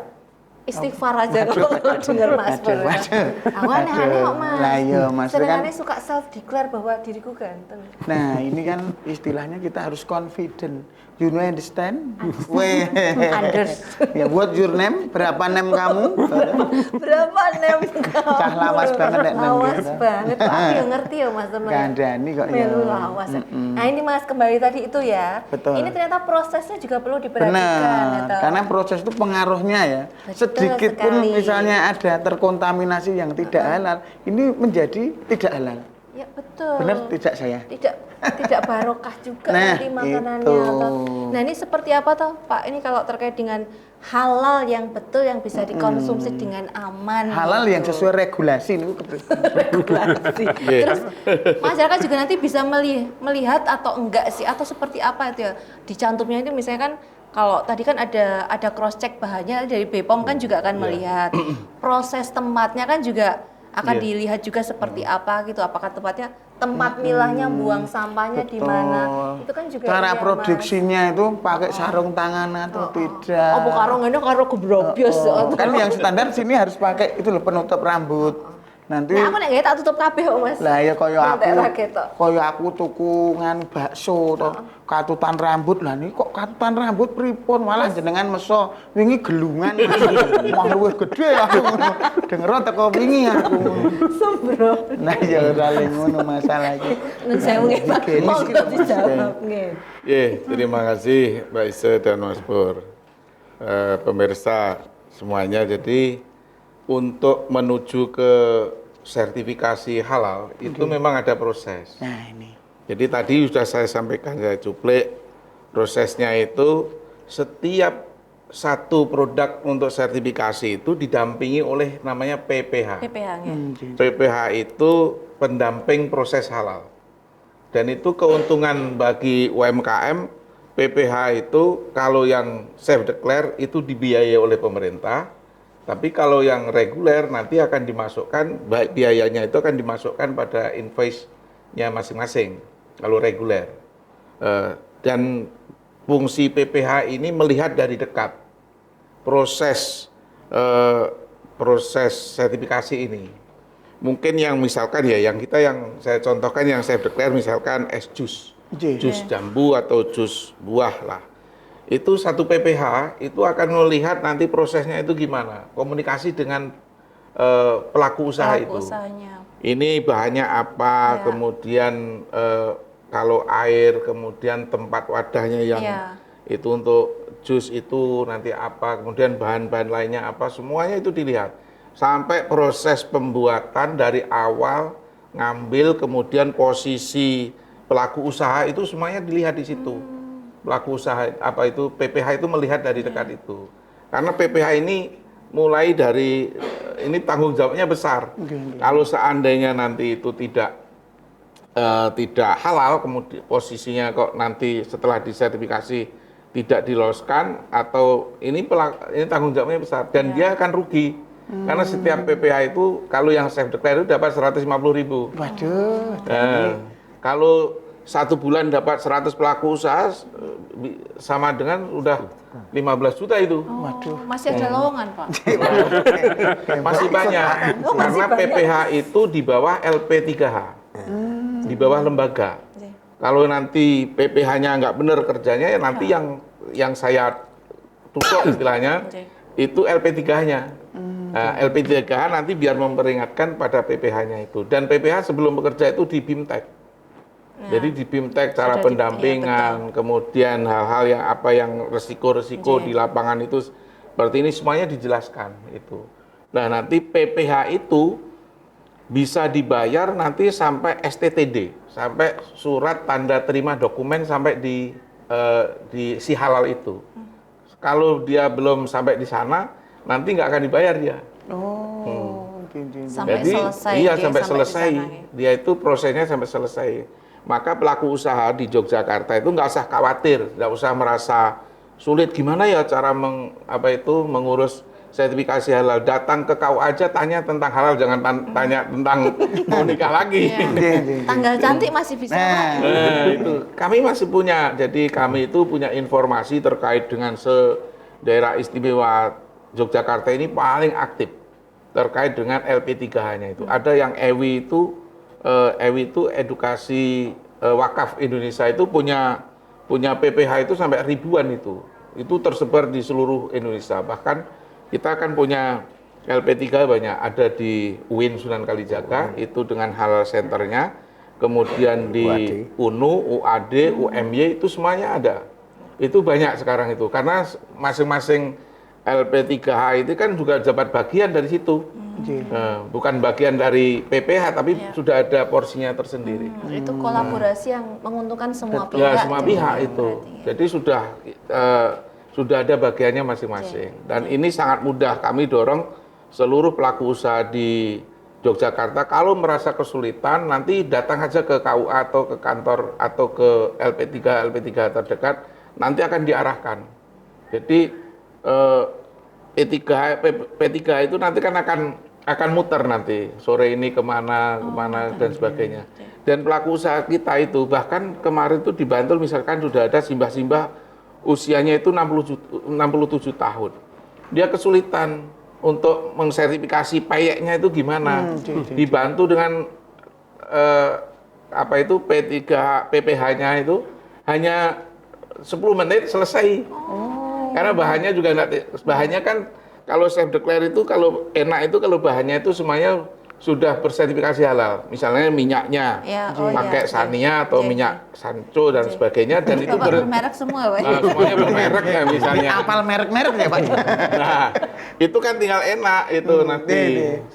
istighfar aja kalau dengar Mas Pur. Aku aneh-aneh kok Mas. Lah iya Mas, Sedangkan kan. suka self declare bahwa diriku ganteng. Nah, ini kan istilahnya kita harus confident. You know, understand? Weh. Ya, what your name? Berapa name kamu? Berapa nem kau? Cah lawas banget nek nem Lawas gitu. banget. Pak, aku yang ngerti ya Mas teman. Kandhani kok ya. Melu lawas. Nah, ini Mas kembali tadi itu ya. Betul. Ini ternyata prosesnya juga perlu diperhatikan. Benar, atau- karena proses itu pengaruhnya ya. Betul Sedikit pun sekali. misalnya ada terkontaminasi yang tidak halal, ini menjadi tidak halal. Ya betul. Benar tidak saya? Tidak barokah juga Nah, nanti makanannya. itu. Nah, ini seperti apa toh Pak? Ini kalau terkait dengan halal yang betul yang bisa dikonsumsi dengan aman. Halal yang gitu. sesuai regulasi ini. regulasi. Iya. Terus masyarakat juga nanti bisa melihat atau enggak sih, atau seperti apa itu ya dicantumnya itu, misalnya kan kalau tadi kan ada cross check bahannya dari BPOM kan juga akan melihat proses tempatnya kan juga akan Iya. dilihat juga seperti apa gitu, apakah tempatnya tempat milahnya buang sampahnya di mana itu kan juga Cara iya, Mas. produksinya itu pakai sarung tangan atau tidak. Oh, karo ngene karo gebrobyos. Kan yang standar sini harus pakai itu loh penutup rambut. Nanti Nah, aku nek gak tak tutup kabeh kok, Mas. lah ya kaya Nek ra ketok. aku tuku nganu bakso to katutan rambut lah nih kok katutan rambut pripun malah jenengan meso wingi gelungan wah luwih gede aku denger teko wingi aku Sembro. nah ya ora le ngono masalah iki Nun sewu nggih, Pak. Gini Monggo sih, Mas. dijawab nggih. Terima kasih Mbak Ise dan Mas Pur. Pemirsa semuanya, jadi untuk menuju ke sertifikasi halal itu memang ada proses. nah ini Jadi tadi sudah saya sampaikan, saya cuplik, prosesnya itu setiap satu produk untuk sertifikasi itu didampingi oleh namanya PPH. PPH nggih. PPH itu pendamping proses halal. Dan itu keuntungan bagi UMKM. PPH itu kalau yang self declare itu dibiayai oleh pemerintah, tapi kalau yang reguler nanti akan dimasukkan, baik biayanya itu akan dimasukkan pada invoice-nya masing-masing kalau reguler. Dan fungsi PPH ini melihat dari dekat. proses proses sertifikasi ini. Mungkin yang misalkan ya, yang saya contohkan, yang saya declare misalkan es jus, jus jambu atau jus buah lah. Itu satu PPH itu akan melihat nanti prosesnya itu gimana, komunikasi dengan pelaku usaha itu. Usahanya. Ini bahannya apa, kemudian kalau air, kemudian tempat wadahnya yang itu untuk jus itu nanti apa, kemudian bahan-bahan lainnya apa, semuanya itu dilihat. Sampai proses pembuatan dari awal, ngambil, kemudian posisi pelaku usaha itu semuanya dilihat di situ. Pelaku usaha, apa itu, PPH itu melihat dari dekat itu. Karena PPH ini mulai dari, ini tanggung jawabnya besar. Kalau seandainya nanti itu tidak halal, kemudian posisinya kok nanti setelah disertifikasi tidak diloloskan, atau ini tanggung jawabnya besar dan dia akan rugi. Karena setiap PPH itu kalau yang self declare itu dapat 150.000. Waduh. Kalau 1 bulan dapat 100 pelaku usaha sama dengan udah 15 juta itu. Waduh. Masih ada lowongan, Pak. Masih banyak. Karena PPH itu di bawah LP3H. Di bawah lembaga. Kalau nanti PPH-nya nggak benar kerjanya, ya nanti yang saya tutup istilahnya itu LP3H-nya. Nah, LP3H nanti biar memperingatkan pada PPH-nya itu. Dan PPH sebelum bekerja itu di BIMTEK. Jadi di BIMTEK cara pendampingan, kemudian hal-hal yang resiko-resiko di lapangan itu seperti ini semuanya dijelaskan itu. Nah, nanti PPH itu bisa dibayar nanti sampai STTD, sampai surat tanda terima dokumen sampai di si halal itu. Kalau dia belum sampai di sana, nanti nggak akan dibayar dia. Sampai Jadi, selesai. Iya, sampai selesai. Di sana, Dia itu prosesnya sampai selesai. Maka pelaku usaha di Yogyakarta itu nggak usah khawatir, nggak usah merasa sulit gimana ya cara mengurus sertifikasi halal. Datang ke KUA aja tanya tentang halal, jangan tanya tentang mau nikah lagi. Tanggal cantik masih bisa, Pak. Itu kami masih punya. Jadi kami itu punya informasi terkait dengan daerah istimewa Yogyakarta ini paling aktif terkait dengan LP3H-nya itu. Ada yang EWI itu edukasi wakaf Indonesia itu punya PPH itu sampai ribuan itu. Itu tersebar di seluruh Indonesia. Bahkan kita kan punya LP3 banyak, ada di UIN Sunan Kalijaga itu dengan halal centernya, kemudian di UNU, UAD, UMY itu semuanya ada. Itu banyak sekarang itu karena masing-masing LP3H itu kan juga dapat bagian dari situ. Bukan bagian dari PPH tapi sudah ada porsinya tersendiri. Itu kolaborasi yang menguntungkan semua pihak. Ya, semua pihak itu. Jadi sudah ada bagiannya masing-masing. Dan ini sangat mudah kami dorong seluruh pelaku usaha di Yogyakarta kalau merasa kesulitan nanti datang aja ke KUA atau ke kantor atau ke LP3 terdekat, nanti akan diarahkan. Jadi P3 itu nanti kan akan muter nanti sore ini kemana dan sebagainya. Dan pelaku usaha kita itu bahkan kemarin itu di Bantul misalkan sudah ada simbah-simbah usianya itu 67 tahun. Dia kesulitan untuk mengsertifikasi payeknya itu gimana. Dibantu dengan PPH-nya itu hanya 10 menit selesai. Karena bahannya juga bahannya kan kalau self declare itu kalau enak itu kalau bahannya itu semuanya sudah bersertifikasi halal. Misalnya minyaknya pakai Sania atau minyak Sancho dan sebagainya dan itu bermerek semua, Pak. Nah, semuanya bermerek ya misalnya. Apal merek-merek ya, Pak. Nah, itu kan tinggal enak itu nanti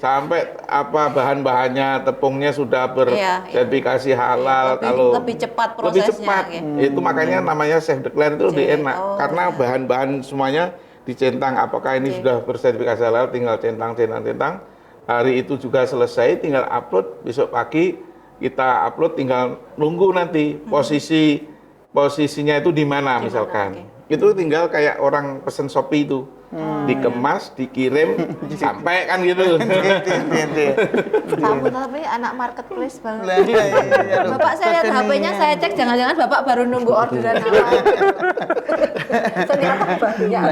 sampai bahan-bahannya tepungnya sudah bersertifikasi halal lebih cepat prosesnya. Lebih cepat. Itu makanya namanya self declare itu lebih enak karena bahan-bahan semuanya dicentang apakah ini sudah bersertifikasi halal, tinggal centang. Hari itu juga selesai, tinggal upload, besok pagi kita upload, tinggal nunggu nanti posisinya itu di mana misalkan. Itu tinggal kayak orang pesen Shopee itu. dikemas, dikirim, sampai kan gitu. Kamu tapi anak marketplace banget. Lah, iya, loh. Bapak saya lihat HP-nya, saya cek jangan-jangan Bapak baru nunggu orderan awal. Ternyata banyak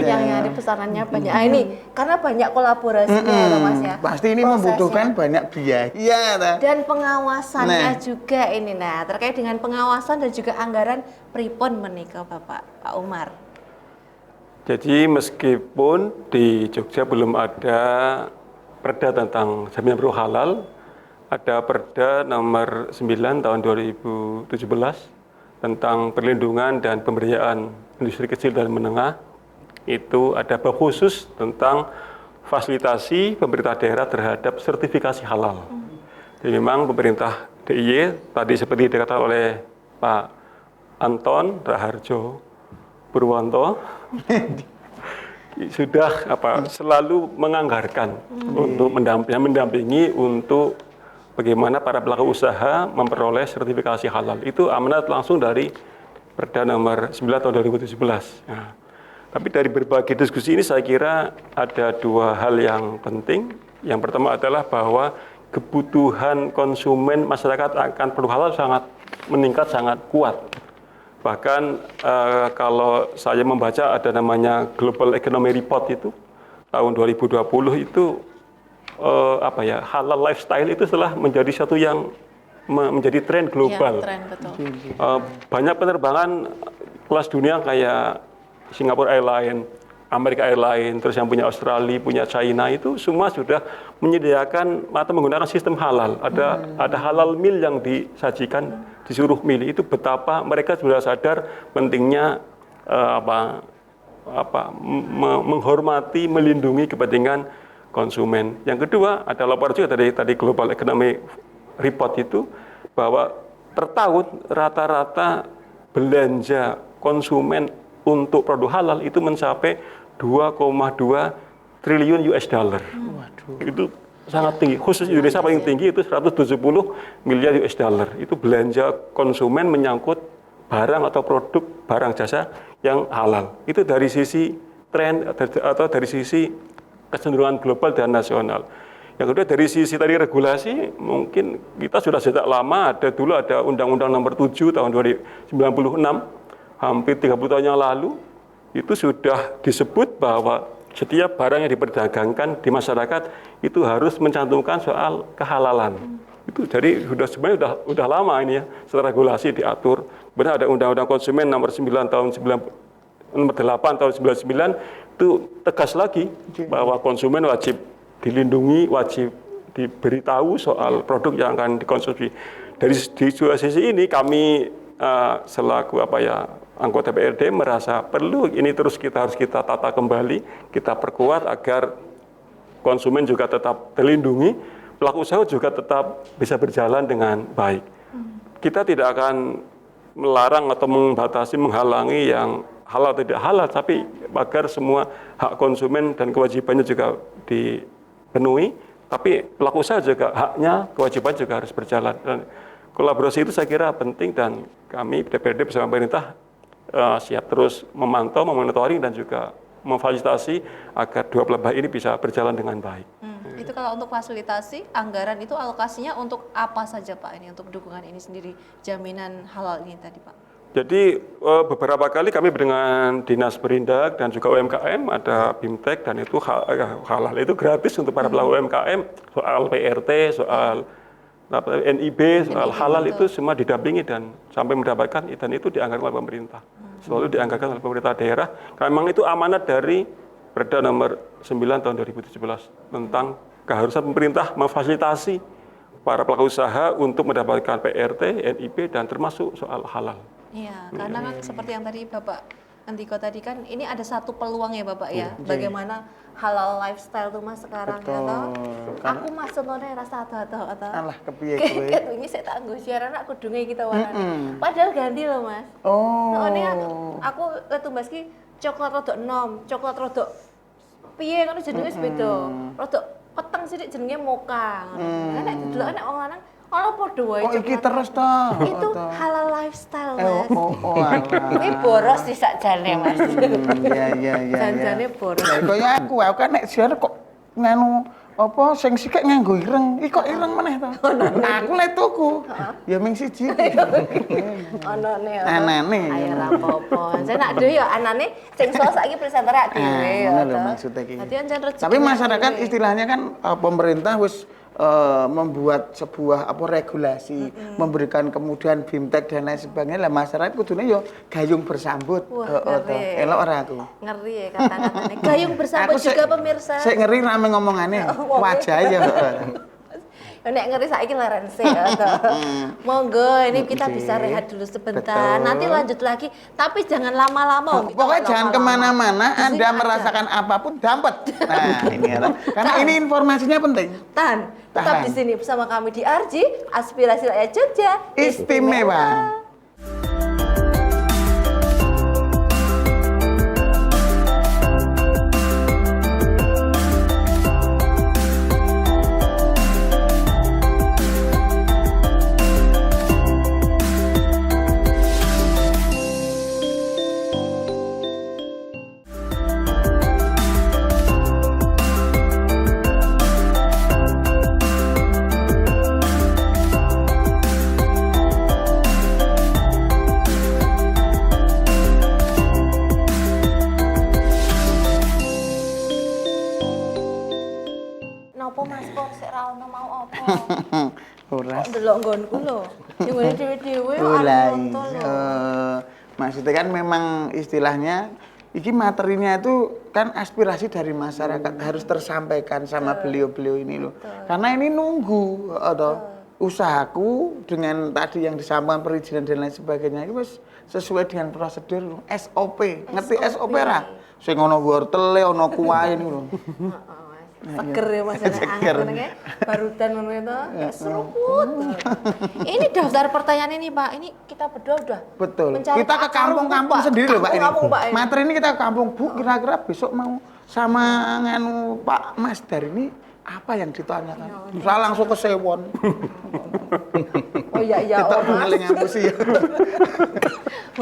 yang nyari pesanannya banyak. Ah, ini karena banyak kolaborasinya ya Mas ya. Pasti ini Prosesnya. membutuhkan banyak biaya. Ta. Dan pengawasannya Nah. juga ini. Nah, terkait dengan pengawasan dan juga anggaran pripun menika Bapak Pak Umar. Jadi meskipun di Jogja belum ada perda tentang jaminan produk halal, ada perda nomor 9 tahun 2017 tentang perlindungan dan pemberdayaan industri kecil dan menengah. Itu ada bab khusus tentang fasilitasi pemerintah daerah terhadap sertifikasi halal. Jadi memang pemerintah DIY tadi seperti dikatakan oleh Pak Anton Raharjo Purwanto sudah selalu menganggarkan untuk mendampingi untuk bagaimana para pelaku usaha memperoleh sertifikasi halal. Itu amanat langsung dari Perda nomor 9 tahun 2017. Nah, tapi dari berbagai diskusi ini saya kira ada dua hal yang penting. Yang pertama adalah bahwa kebutuhan konsumen masyarakat akan produk halal sangat meningkat, sangat kuat. Bahkan kalau saya membaca ada namanya Global Economy Report itu tahun 2020 itu halal lifestyle itu telah menjadi satu yang menjadi tren global. Ya, tren betul. Banyak penerbangan kelas dunia kayak Singapore Airlines, Amerika Airlines, terus yang punya Australia, punya China itu semua sudah menyediakan atau menggunakan sistem halal. Ada halal meal yang disajikan di seluruh mil. Itu betapa mereka sudah sadar pentingnya menghormati, melindungi kepentingan konsumen. Yang kedua ada laporan juga dari tadi Global Economy Report itu bahwa per tahun rata-rata belanja konsumen untuk produk halal itu mencapai 2,2 triliun US dollar. Itu sangat tinggi. Khusus Indonesia paling tinggi itu 170 miliar US dollar. Itu belanja konsumen menyangkut barang atau produk barang jasa yang halal. Itu dari sisi tren atau dari sisi kecenderungan global dan nasional. Yang kedua dari sisi tadi regulasi, mungkin kita sudah sejak lama dulu ada Undang-Undang Nomor 7 tahun 1996, hampir 30 tahun yang lalu, itu sudah disebut bahwa setiap barang yang diperdagangkan di masyarakat itu harus mencantumkan soal kehalalan. Itu jadi sebenarnya sudah lama ini ya, secara regulasi diatur. Benar ada Undang-Undang Konsumen Nomor 9 tahun 8 tahun 99 itu tegas lagi bahwa konsumen wajib dilindungi, wajib diberitahu soal produk yang akan dikonsumsi. Dari dua sisi ini kami selaku anggota DPRD merasa perlu ini terus harus kita tata kembali, kita perkuat agar konsumen juga tetap terlindungi, pelaku usaha juga tetap bisa berjalan dengan baik. Kita tidak akan melarang atau membatasi, menghalangi yang halal atau tidak halal, tapi agar semua hak konsumen dan kewajibannya juga dipenuhi, tapi pelaku usaha juga haknya, kewajiban juga harus berjalan. Dan kolaborasi itu saya kira penting dan kami DPRD bersama pemerintah siap terus memantau, memonitoring dan juga memfasilitasi agar dua belah pihak ini bisa berjalan dengan baik. Itu kalau untuk fasilitasi, anggaran itu alokasinya untuk apa saja Pak ini untuk dukungan ini sendiri, jaminan halal ini tadi Pak? Jadi beberapa kali kami dengan Dinas Perindak dan juga UMKM ada BIMTEK dan itu halal itu gratis untuk para pelaku UMKM, soal PRT, soal NIB, soal halal itu semua didampingi dan sampai mendapatkan dan itu dianggarkan oleh pemerintah. Selalu dianggarkan oleh pemerintah daerah. Memang itu amanat dari Perda nomor 9 tahun 2017 tentang keharusan pemerintah memfasilitasi para pelaku usaha untuk mendapatkan PRT, NIB dan termasuk soal halal. Iya, karena kan seperti yang tadi Bapak Andiko tadi kan ini ada satu peluang ya Bapak ya, bagaimana halal lifestyle tuh Mas sekarang ya toh. Aku masuk none rasa atau Alah kepiye kowe. Ket wingi sik tak nggo siaran aku dunge kita warnane. Padahal ganti loh Mas. Oh. Aku tumbas ki coklat rodok enom, coklat rodok piye ngono jenenge beda. Rodok peteng sithik jenenge mocha ngono. Nek didelok nek wong lanang Ono podo wae. Kok iki terus toh? Itu halal lifestyle, Oh, Mas. alah. Ini boros sih sakjane, Mas. Iya. Janjane boros. Lah kaya aku kan nek siar kok nganu apa sing sikek nganggo ireng, iki kok ireng meneh to. Aku lek tuku. Ya ming siji. Anane. Anane. Ayo ra apa-apa. Saya nak dhewe ya anane sing so saiki presenter ak dhewe. Ngono lho maksudnya iki. Dadi ancen rezeki. Tapi masyarakat istilahnya kan pemerintah wis membuat sebuah regulasi, memberikan kemudahan BIMTEK dan lain sebagainya. Lah masyarakat kudune yo gayung bersambut. Elok ora aku. Ngeri ya kata-katanya. Gayung bersambut juga pemirsa. Sik ngeri rame ngomongane. Wajah ya. Nek ngeri saiki leren sih ya. Monggo ini kita bisa rehat dulu sebentar. Betul. Nanti lanjut lagi. Tapi jangan lama-lama. Pokoknya jangan kemana-mana, Anda merasakan apapun dapat. Nah, ini ya. Karena ini informasinya penting. Tetap di sini bersama kami di RJ Aspirasi Rakyat Jogja. Istimewa. Napa Mas kok sik ra ono mau apa? Ora. Kok ndelok nggonku lho. Yang ngene dhewe-dhewe kok Mulai. nonton lho. Maksudnya kan memang istilahnya iki materinya itu kan aspirasi dari masyarakat harus tersampaikan sama beliau-beliau ini loh. Karena ini nunggu atau usahaku dengan tadi yang disampaikan perizinan dan lain sebagainya itu sesuai dengan prosedur SOP. Ngerti SOP ra? Sing ono wortele, ono kuahe niku lho. Seger ya Mas, angen barudan ngono itu, kayak seruput. Ini daftar pertanyaan ini Pak, ini kita berdua udah Betul. mencari Kita ke akar kampung-kampung rumput, Pak. sendiri loh Pak ini. Kampung-kampung, Pak, ini. Materi ini kita ke kampung. Bu, kira-kira besok mau sama nganu Pak Mas dari ini apa yang ditanyakan? Saya langsung ke Sewon. Oh iya Kita oh Mas. mengeling ngapusi ya.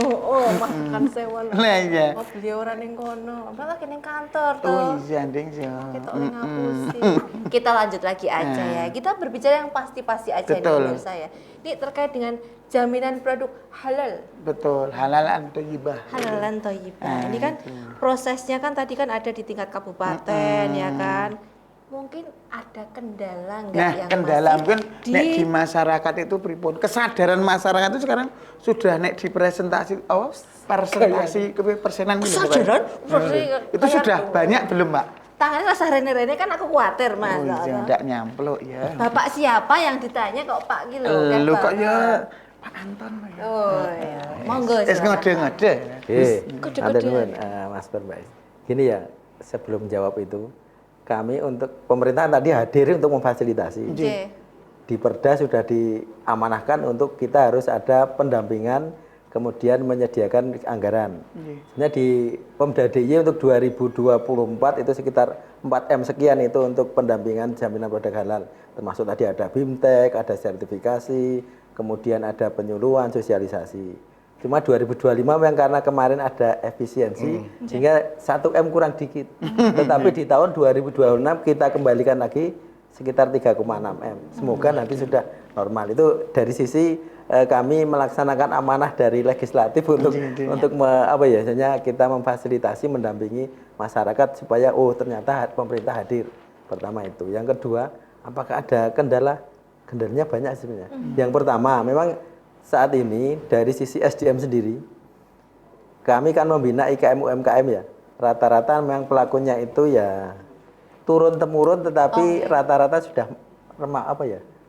Oh Mas kan sewan. Lah iya. Oh beliau ora ning kono. Apa lagi ning kantor tuh. Oh iya nding sih. Kita oleh ngapusi. Kita lanjut lagi aja ya. Kita berbicara yang pasti-pasti aja nih Betul. pemirsa ya. Ini terkait dengan jaminan produk halal. Betul, halalan thayyibah. Halalan thayyibah. Ini kan prosesnya kan tadi kan ada di tingkat kabupaten ya kan. Mungkin ada kendala enggak Nah, yang kendala masih mungkin nek di masyarakat itu pripun? Kesadaran masyarakat itu sekarang sudah nek di presentasi presentasi persenan gitu, Pak? kesadaran Itu sudah banyak belum, Pak? tangannya rasa rene-rene kan aku khawatir Mas. Oh iya, enggak nyamplok ya. Bapak siapa yang ditanya kok Pak gitu Lu kok ya Pak Anton Pak ya. Oh iya. Monggo. Es ngode-ngode. Ada nuwun, Mas Pur, Mbak. Gini ya, sebelum jawab itu, kami untuk pemerintahan tadi hadir untuk memfasilitasi. Oke. Di Perda sudah diamanahkan untuk kita harus ada pendampingan, kemudian menyediakan anggaran. Sebenarnya di Pemda DIY untuk 2024 itu sekitar 4M sekian itu untuk pendampingan jaminan produk halal. Termasuk tadi ada BIMTEK, ada sertifikasi, kemudian ada penyuluhan, sosialisasi. Cuma 2025 memang karena kemarin ada efisiensi, sehingga 1M kurang dikit. Tetapi di tahun 2026 kita kembalikan lagi sekitar 3,6 M. Semoga nanti sudah normal. Itu dari sisi kami melaksanakan amanah dari legislatif untuk kita memfasilitasi, mendampingi masyarakat supaya ternyata pemerintah hadir. Pertama itu. Yang kedua, apakah ada kendala? Kendalanya banyak sebenarnya. Yang pertama, memang saat ini dari sisi SDM sendiri, kami kan membina IKM UMKM ya. Rata-rata memang pelakunya itu ya turun-temurun, tetapi rata-rata sudah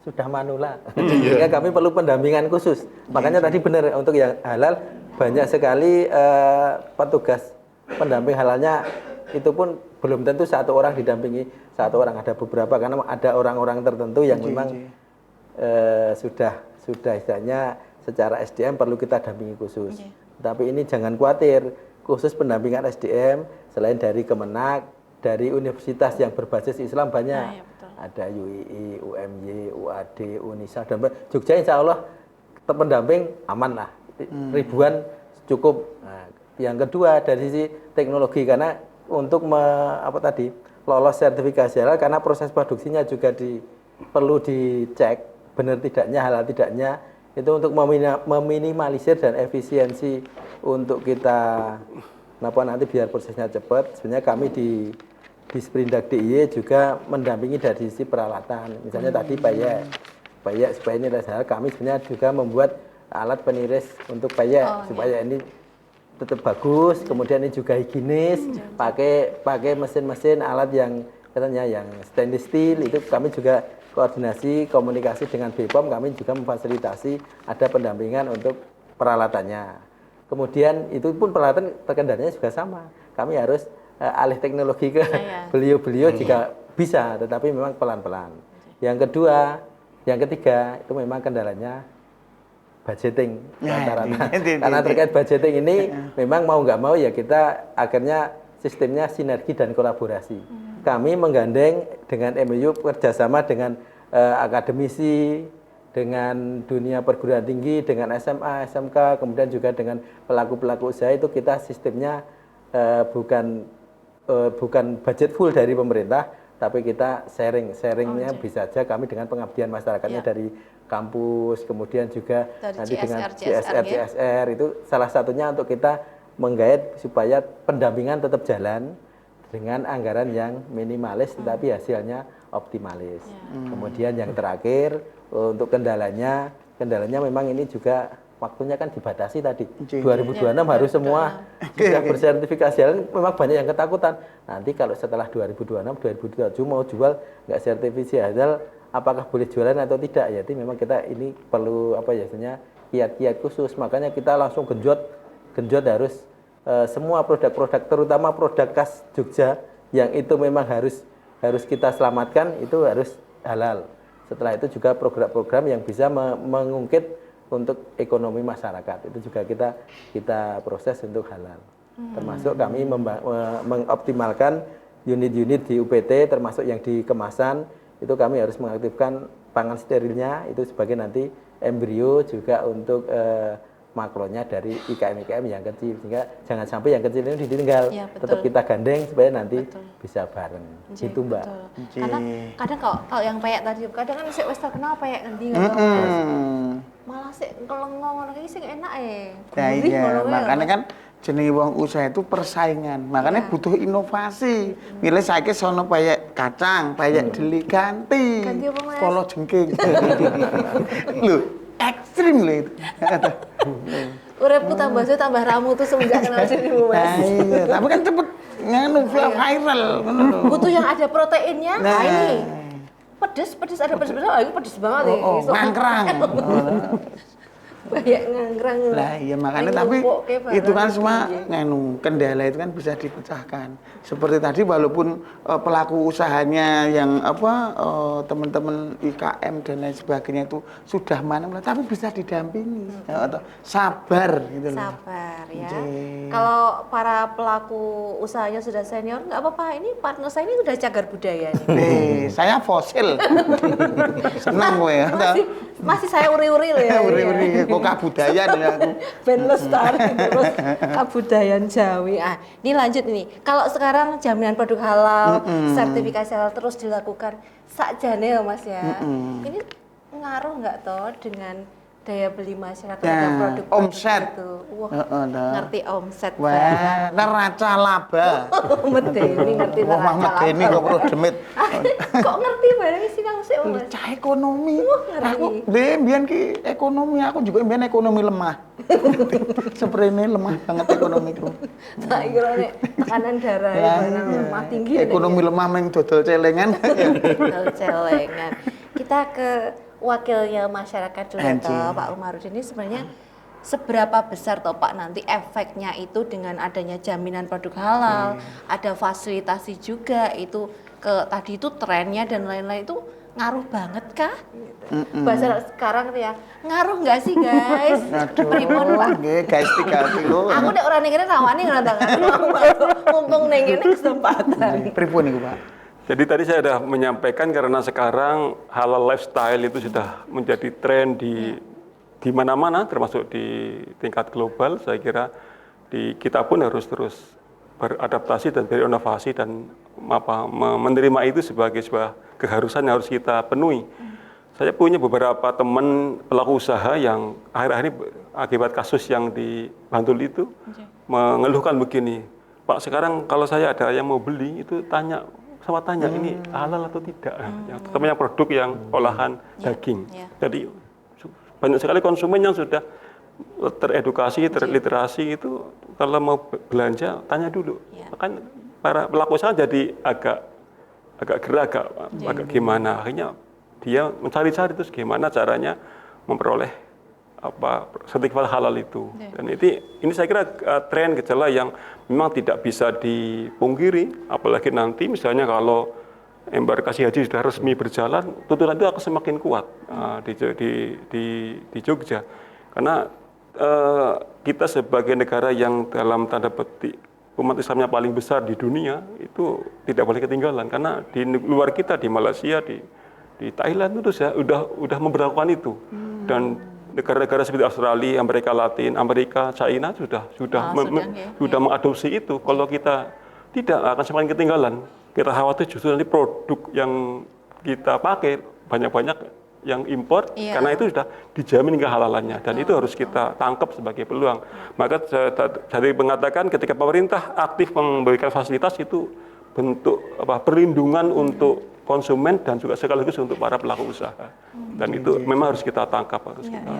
sudah manula. Sehingga kami perlu pendampingan khusus. Makanya tadi benar untuk yang halal banyak sekali petugas pendamping halalnya itu pun belum tentu satu orang didampingi satu orang, ada beberapa karena ada orang-orang tertentu yang memang sudah istilahnya secara SDM perlu kita dampingi khusus. Tapi ini jangan khawatir, khusus pendampingan SDM selain dari Kemenak, dari universitas yang berbasis Islam banyak. ada UII, UMY, UAD, UNISA dan Jogja insya Allah pendamping aman lah, ribuan cukup. Nah, yang kedua dari sisi teknologi karena untuk lolos sertifikasi halal karena proses produksinya juga perlu dicek benar tidaknya, halal tidaknya, itu untuk meminimalisir dan efisiensi untuk kita nanti biar prosesnya cepat. Sebenarnya kami di Sprindak DIY juga mendampingi dari sisi peralatan. Misalnya tadi payek supaya ini halal, kami sebenarnya juga membuat alat peniris untuk payek supaya ini tetap bagus, kemudian ini juga higienis, pakai mesin-mesin alat yang katanya yang stainless steel, itu kami juga koordinasi komunikasi dengan BPOM, kami juga memfasilitasi ada pendampingan untuk peralatannya. Kemudian itu pun peralatan terkendalinya juga sama, kami harus alih teknologi ke beliau-beliau jika bisa, tetapi memang pelan-pelan. Yang ketiga itu memang kendalanya budgeting rata-rata. Karena terkait budgeting ini memang mau nggak mau ya kita akhirnya sistemnya sinergi dan kolaborasi. Kami menggandeng dengan MOU kerjasama dengan akademisi, dengan dunia perguruan tinggi, dengan SMA, SMK, kemudian juga dengan pelaku-pelaku usaha itu kita sistemnya bukan budget full dari pemerintah, tapi kita sharingnya bisa aja kami dengan pengabdian masyarakatnya dari kampus, kemudian juga dari nanti dengan CSR itu salah satunya untuk kita menggait supaya pendampingan tetap jalan dengan anggaran yang minimalis tetapi hasilnya optimalis. Kemudian yang terakhir untuk kendalanya memang ini juga waktunya kan dibatasi tadi. 2026 harus semua sudah bersertifikasi halal. Memang banyak yang ketakutan. Nanti kalau setelah 2026, 2027 mau jual nggak sertifikasi halal, apakah boleh jualan atau tidak? Ya, jadi memang kita ini perlu kiat-kiat khusus. Makanya kita langsung genjot harus semua produk-produk, terutama produk khas Jogja yang itu memang harus kita selamatkan, itu harus halal. Setelah itu juga program-program yang bisa mengungkit untuk ekonomi masyarakat itu juga kita proses untuk halal. Termasuk kami mengoptimalkan unit-unit di UPT, termasuk yang di kemasan itu kami harus mengaktifkan pangan sterilnya itu sebagai nanti embrio juga untuk makronya dari IKM yang kecil, sehingga jangan sampai yang kecil ini ditinggal, tetap kita gandeng supaya nanti bisa bareng. Gitu Mbak. Karena kadang kalau yang payek tadi, kadang kan wis terkenal payek ngendi malah sik kelengong lagi sing enak Nah iya, makanya kan jenenge wong usaha itu persaingan. Makanya butuh inovasi. Milih saiki sono payek kacang, payek deli ganti. Ganti apa Mas? Kolo jengking. Lho, ekstrim lho itu. Uripku tambah suwe tambah ramu tuh semenjak kenal dirimu Mas. Nah, iya, tapi kan cepet viral ngono lho. Butuh yang ada proteinnya. Nah ini pedes ada pedes ini pedes banget nih. Ngangkrang. Banyak ngangkrang. Lah iya makanya tapi itu kan semua kendala itu kan bisa dipecahkan. Seperti tadi walaupun pelaku usahanya yang teman-teman IKM dan lain sebagainya itu sudah tapi bisa didampingi atau sabar gitu loh. Sabar ya. Kalau para pelaku usahanya sudah senior nggak apa-apa, ini partner saya ini sudah cagar budaya nih. Saya fosil. Senang gue ya. Masih saya uri-uri loh ya. Uri-uri kok kabudayan ya aku. Ben lestari terus kabudayan Jawi. Ini lanjut ini. Kalau sekarang jaminan produk halal, sertifikasi halal terus dilakukan sakjane ya Mas ya. Ini ngaruh nggak toh dengan daya beli masyarakat terhadap produk omset itu? Wah, ngerti omset. Wah, neraca laba. Medeni ngerti neraca laba. Medeni kok perlu demit. Kok ngerti barang sih Kang Sik Mas? Cah ekonomi. Aku mbiyen ki ekonomi, aku juga mbiyen ekonomi lemah. Seprene lemah banget ekonomiku. Tak kira nek tekanan darah lemah tinggi. Ekonomi lemah meng dodol celengan. Dodol celengan. Kita ke wakilnya masyarakat dulu toh, Pak Umarudin. Ini sebenarnya seberapa besar toh Pak nanti efeknya itu dengan adanya jaminan produk halal, ada fasilitasi juga itu tadi itu trennya dan lain-lain itu ngaruh banget kah? Bahasa sekarang ya, ngaruh nggak sih guys? Pripun Pak? Guys 3 kilo. Aku nek ora ning kene rawani ngono ta. Mumpung ning kene kesempatan. Pripun niku Pak? Jadi tadi saya sudah menyampaikan karena sekarang halal lifestyle itu sudah menjadi tren di mana-mana, termasuk di tingkat global. Saya kira kita pun harus terus beradaptasi dan berinovasi dan menerima itu sebagai sebuah keharusan yang harus kita penuhi. Saya punya beberapa teman pelaku usaha yang akhir-akhir ini akibat kasus yang di Bantul itu mengeluhkan begini, Pak, sekarang kalau saya ada yang mau beli itu tanya ini halal atau tidak, terutama yang produk yang olahan daging. Jadi banyak sekali konsumen yang sudah teredukasi, terliterasi itu kalau mau belanja tanya dulu. Kan para pelaku usaha jadi agak gerak, agak gimana. Akhirnya dia mencari-cari terus gimana caranya memperoleh sertifikat halal itu. Dan ini saya kira tren gejala yang memang tidak bisa dipungkiri, apalagi nanti misalnya kalau embarkasi haji sudah resmi berjalan, tuntutan itu akan semakin kuat di Jogja. Karena kita sebagai negara yang dalam tanda petik umat Islamnya paling besar di dunia itu tidak boleh ketinggalan, karena di luar kita, di Malaysia, di Thailand itu udah memberlakukan itu. Dan negara-negara seperti Australia, Amerika Latin, Amerika, China sudah mengadopsi itu. Kalau kita tidak, akan semakin ketinggalan. Kita khawatir justru nanti produk yang kita pakai banyak-banyak yang impor, karena itu sudah dijamin kehalalannya, dan itu harus kita tangkap sebagai peluang. Maka saya mengatakan ketika pemerintah aktif memberikan fasilitas itu bentuk perlindungan untuk konsumen dan juga sekaligus untuk para pelaku usaha. Dan itu memang harus kita tangkap, harus kita.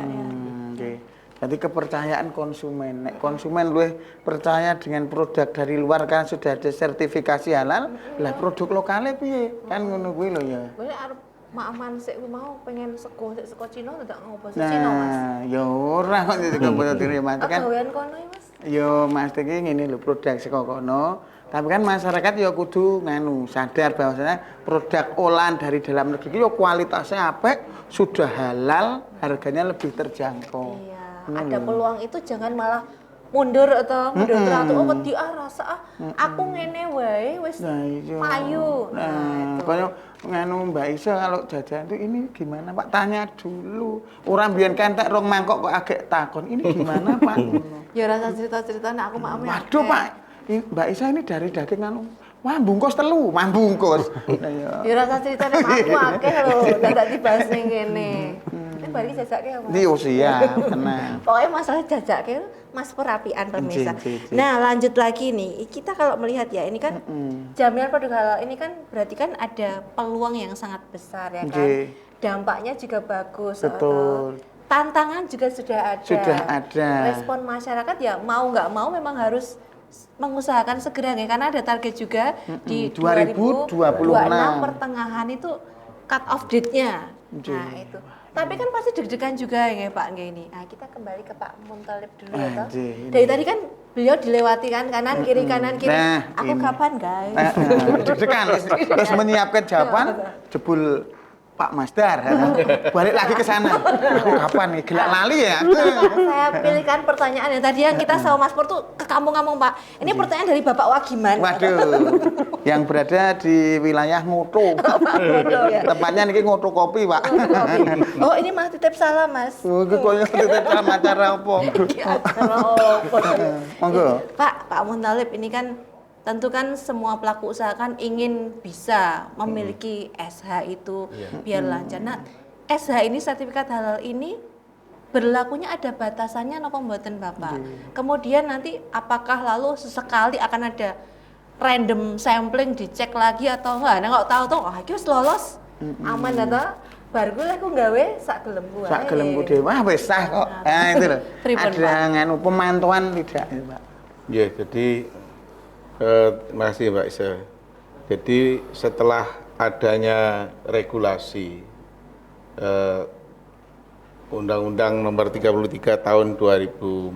Jadi kepercayaan konsumen, konsumen lebih percaya dengan produk dari luar kan sudah ada sertifikasi halal, lah produk lokalnya piye? Kan ngono kuwi lho ya. Maaman sik mau pengen sego Cina tidak ngopo Cina, Mas. Nah, ya ora kok dikompon terima kan. Gawean kono ya, Mas. Yo Mas iki ngene lho, produk saka kono. Tapi kan masyarakat ya kudu sadar bahwasanya produk olahan dari dalam negeri itu kualitasnya apik, sudah halal, harganya lebih terjangkau. Iya, ada peluang itu jangan malah mundur atau teratur wedi rasa aku ngene wae wis payu. Nah, kaya Mbak Isa kalau jajan itu ini gimana Pak? Tanya dulu. Orang biyen kentek rong mangkok kok agak takon, ini gimana Pak? Ya rasa cerita-cerita nek aku maaf. Waduh Pak, Mbak Isa ini dari daging wah bungkus telu, bungkus. Ya rasa cerita nek aku akeh lho, dadak dibahas ning kene. Bari jajake apa? Di usia, tenang. Pokoknya masalah jajake Mas perapian pemirsa. Nah, lanjut lagi nih. Kita kalau melihat ya, ini kan jaminan produk halal ini kan berarti kan ada peluang yang sangat besar ya kan. Dampaknya juga bagus. Betul. Tantangan juga sudah ada. Sudah ada. Respon masyarakat ya mau nggak mau memang harus mengusahakan segera ya, karena ada target juga di 2026 pertengahan itu cut off date-nya. Nah, itu. Tapi kan pasti deg-degan juga ya Pak ini. Nah, kita kembali ke Pak Muntalib dulu ya toh. Dari tadi kan beliau dilewati kan kanan kiri. Nah, aku kapan guys? Deg-degan terus menyiapkan jawaban jebul Pak Masdar, balik lagi ke sana. Aku kapan nih? Gelak lali ya. Saya pilihkan pertanyaan yang tadi yang kita sama Mas Pur tuh ke kampung-kampung Pak. Ini pertanyaan dari Bapak Wagiman. Waduh, yang berada di wilayah Ngoto. Tempatnya ini Ngoto Kopi Pak. Oh ini Mas titip salam Mas. Oh, kok titip salam acara apa? Monggo. Pak Muntalib ini kan tentu kan semua pelaku usaha kan ingin bisa memiliki SH itu biar lancar. Nah, SH ini sertifikat halal ini berlakunya ada batasannya napa mboten Bapak? Kemudian nanti apakah lalu sesekali akan ada random sampling dicek lagi atau enggak? Nah, enggak tahu tuh iki wis lolos aman ta? Bar gue aku gawe sak gelemku ae. Sak gelemku dhewe wis sah kok. Nah, itu loh. Ada pemantauan tidak ya, Pak? Ya, jadi terima kasih Mbak Isa. Jadi setelah adanya regulasi Undang-Undang Nomor 33 Tahun 2014,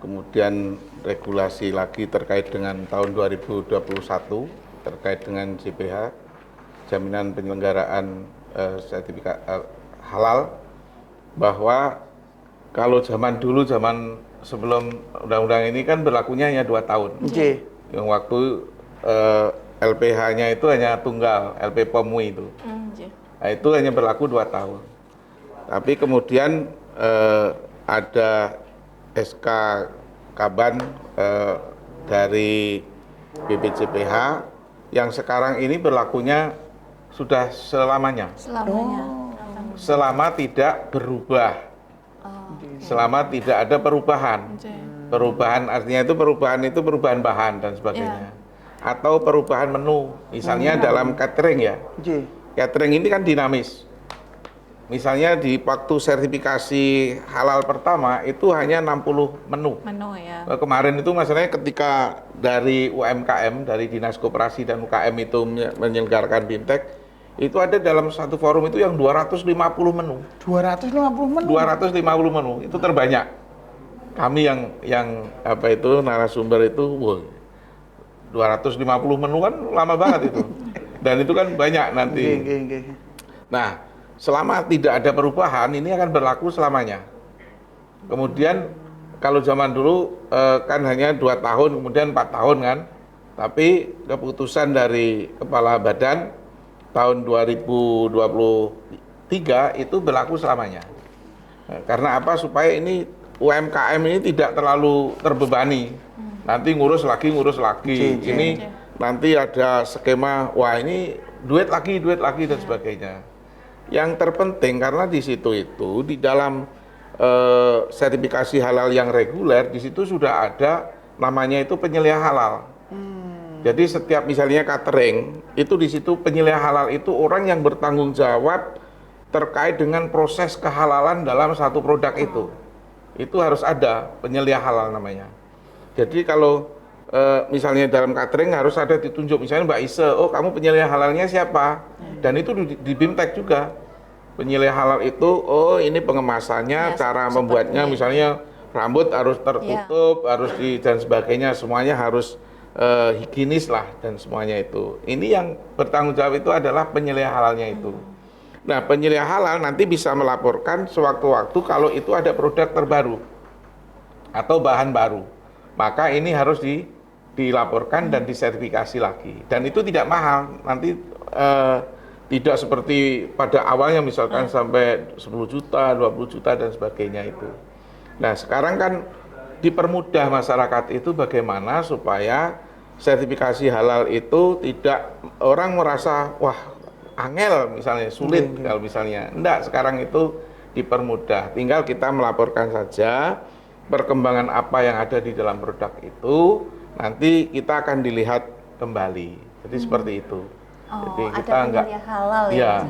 kemudian regulasi lagi terkait dengan tahun 2021 terkait dengan JPH, Jaminan Penyelenggaraan Sertifikat Halal, bahwa kalau zaman dulu, zaman sebelum undang-undang ini kan berlakunya hanya 2 tahun. Yang waktu LPH-nya itu hanya tunggal, LP POMWI itu. Nah, itu hanya berlaku 2 tahun. Tapi kemudian ada SK Kaban dari BPJPH yang sekarang ini berlakunya sudah selamanya. Selama tidak berubah. Selama tidak ada perubahan. Perubahan artinya itu perubahan bahan dan sebagainya. Atau perubahan menu, misalnya dalam catering ya. Catering ini kan dinamis. Misalnya di waktu sertifikasi halal pertama itu hanya 60 menu. Ya. Kemarin itu masalahnya ketika dari UMKM, dari Dinas Koperasi dan UKM itu menyelenggarakan BIMTEK, itu ada dalam satu forum itu yang 250 menu. 250 menu? 250 menu, itu terbanyak. Kami yang apa itu narasumber itu, wow, 250 menu kan lama banget itu. Dan itu kan banyak nanti. Nah, selama tidak ada perubahan, ini akan berlaku selamanya. Kemudian, kalau zaman dulu kan hanya 2 tahun, kemudian 4 tahun kan. Tapi keputusan dari Kepala Badan tahun 2023 itu berlaku selamanya. Karena apa? Supaya ini UMKM ini tidak terlalu terbebani. Nanti ngurus lagi. Ini nanti ada skema, wah ini duit lagi dan sebagainya. Yang terpenting karena di situ itu di dalam sertifikasi halal yang reguler, di situ sudah ada namanya itu penyelia halal. Jadi setiap misalnya catering itu di situ penyelia halal itu orang yang bertanggung jawab terkait dengan proses kehalalan dalam satu produk itu. Itu harus ada penyelia halal namanya. Jadi kalau misalnya dalam catering harus ada ditunjuk, misalnya Mbak Ise, oh kamu penyelia halalnya siapa? Dan itu di BIMTEK juga. Penyelia halal itu, oh ini pengemasannya, cara membuatnya, misalnya rambut harus tertutup, harus dan sebagainya, semuanya harus higienis lah dan semuanya itu. Ini yang bertanggung jawab itu adalah penyelia halalnya itu. Nah, penyelia halal nanti bisa melaporkan sewaktu-waktu kalau itu ada produk terbaru atau bahan baru. Maka ini harus dilaporkan dan disertifikasi lagi. Dan itu tidak mahal. Nanti tidak seperti pada awalnya misalkan sampai 10 juta, 20 juta dan sebagainya itu. Nah, sekarang kan dipermudah masyarakat itu bagaimana supaya sertifikasi halal itu tidak orang merasa wah angel misalnya, sulit kalau misalnya. Enggak, sekarang itu dipermudah. Tinggal kita melaporkan saja perkembangan apa yang ada di dalam produk itu, nanti kita akan dilihat kembali. Jadi seperti itu. Jadi kita enggak halal ya.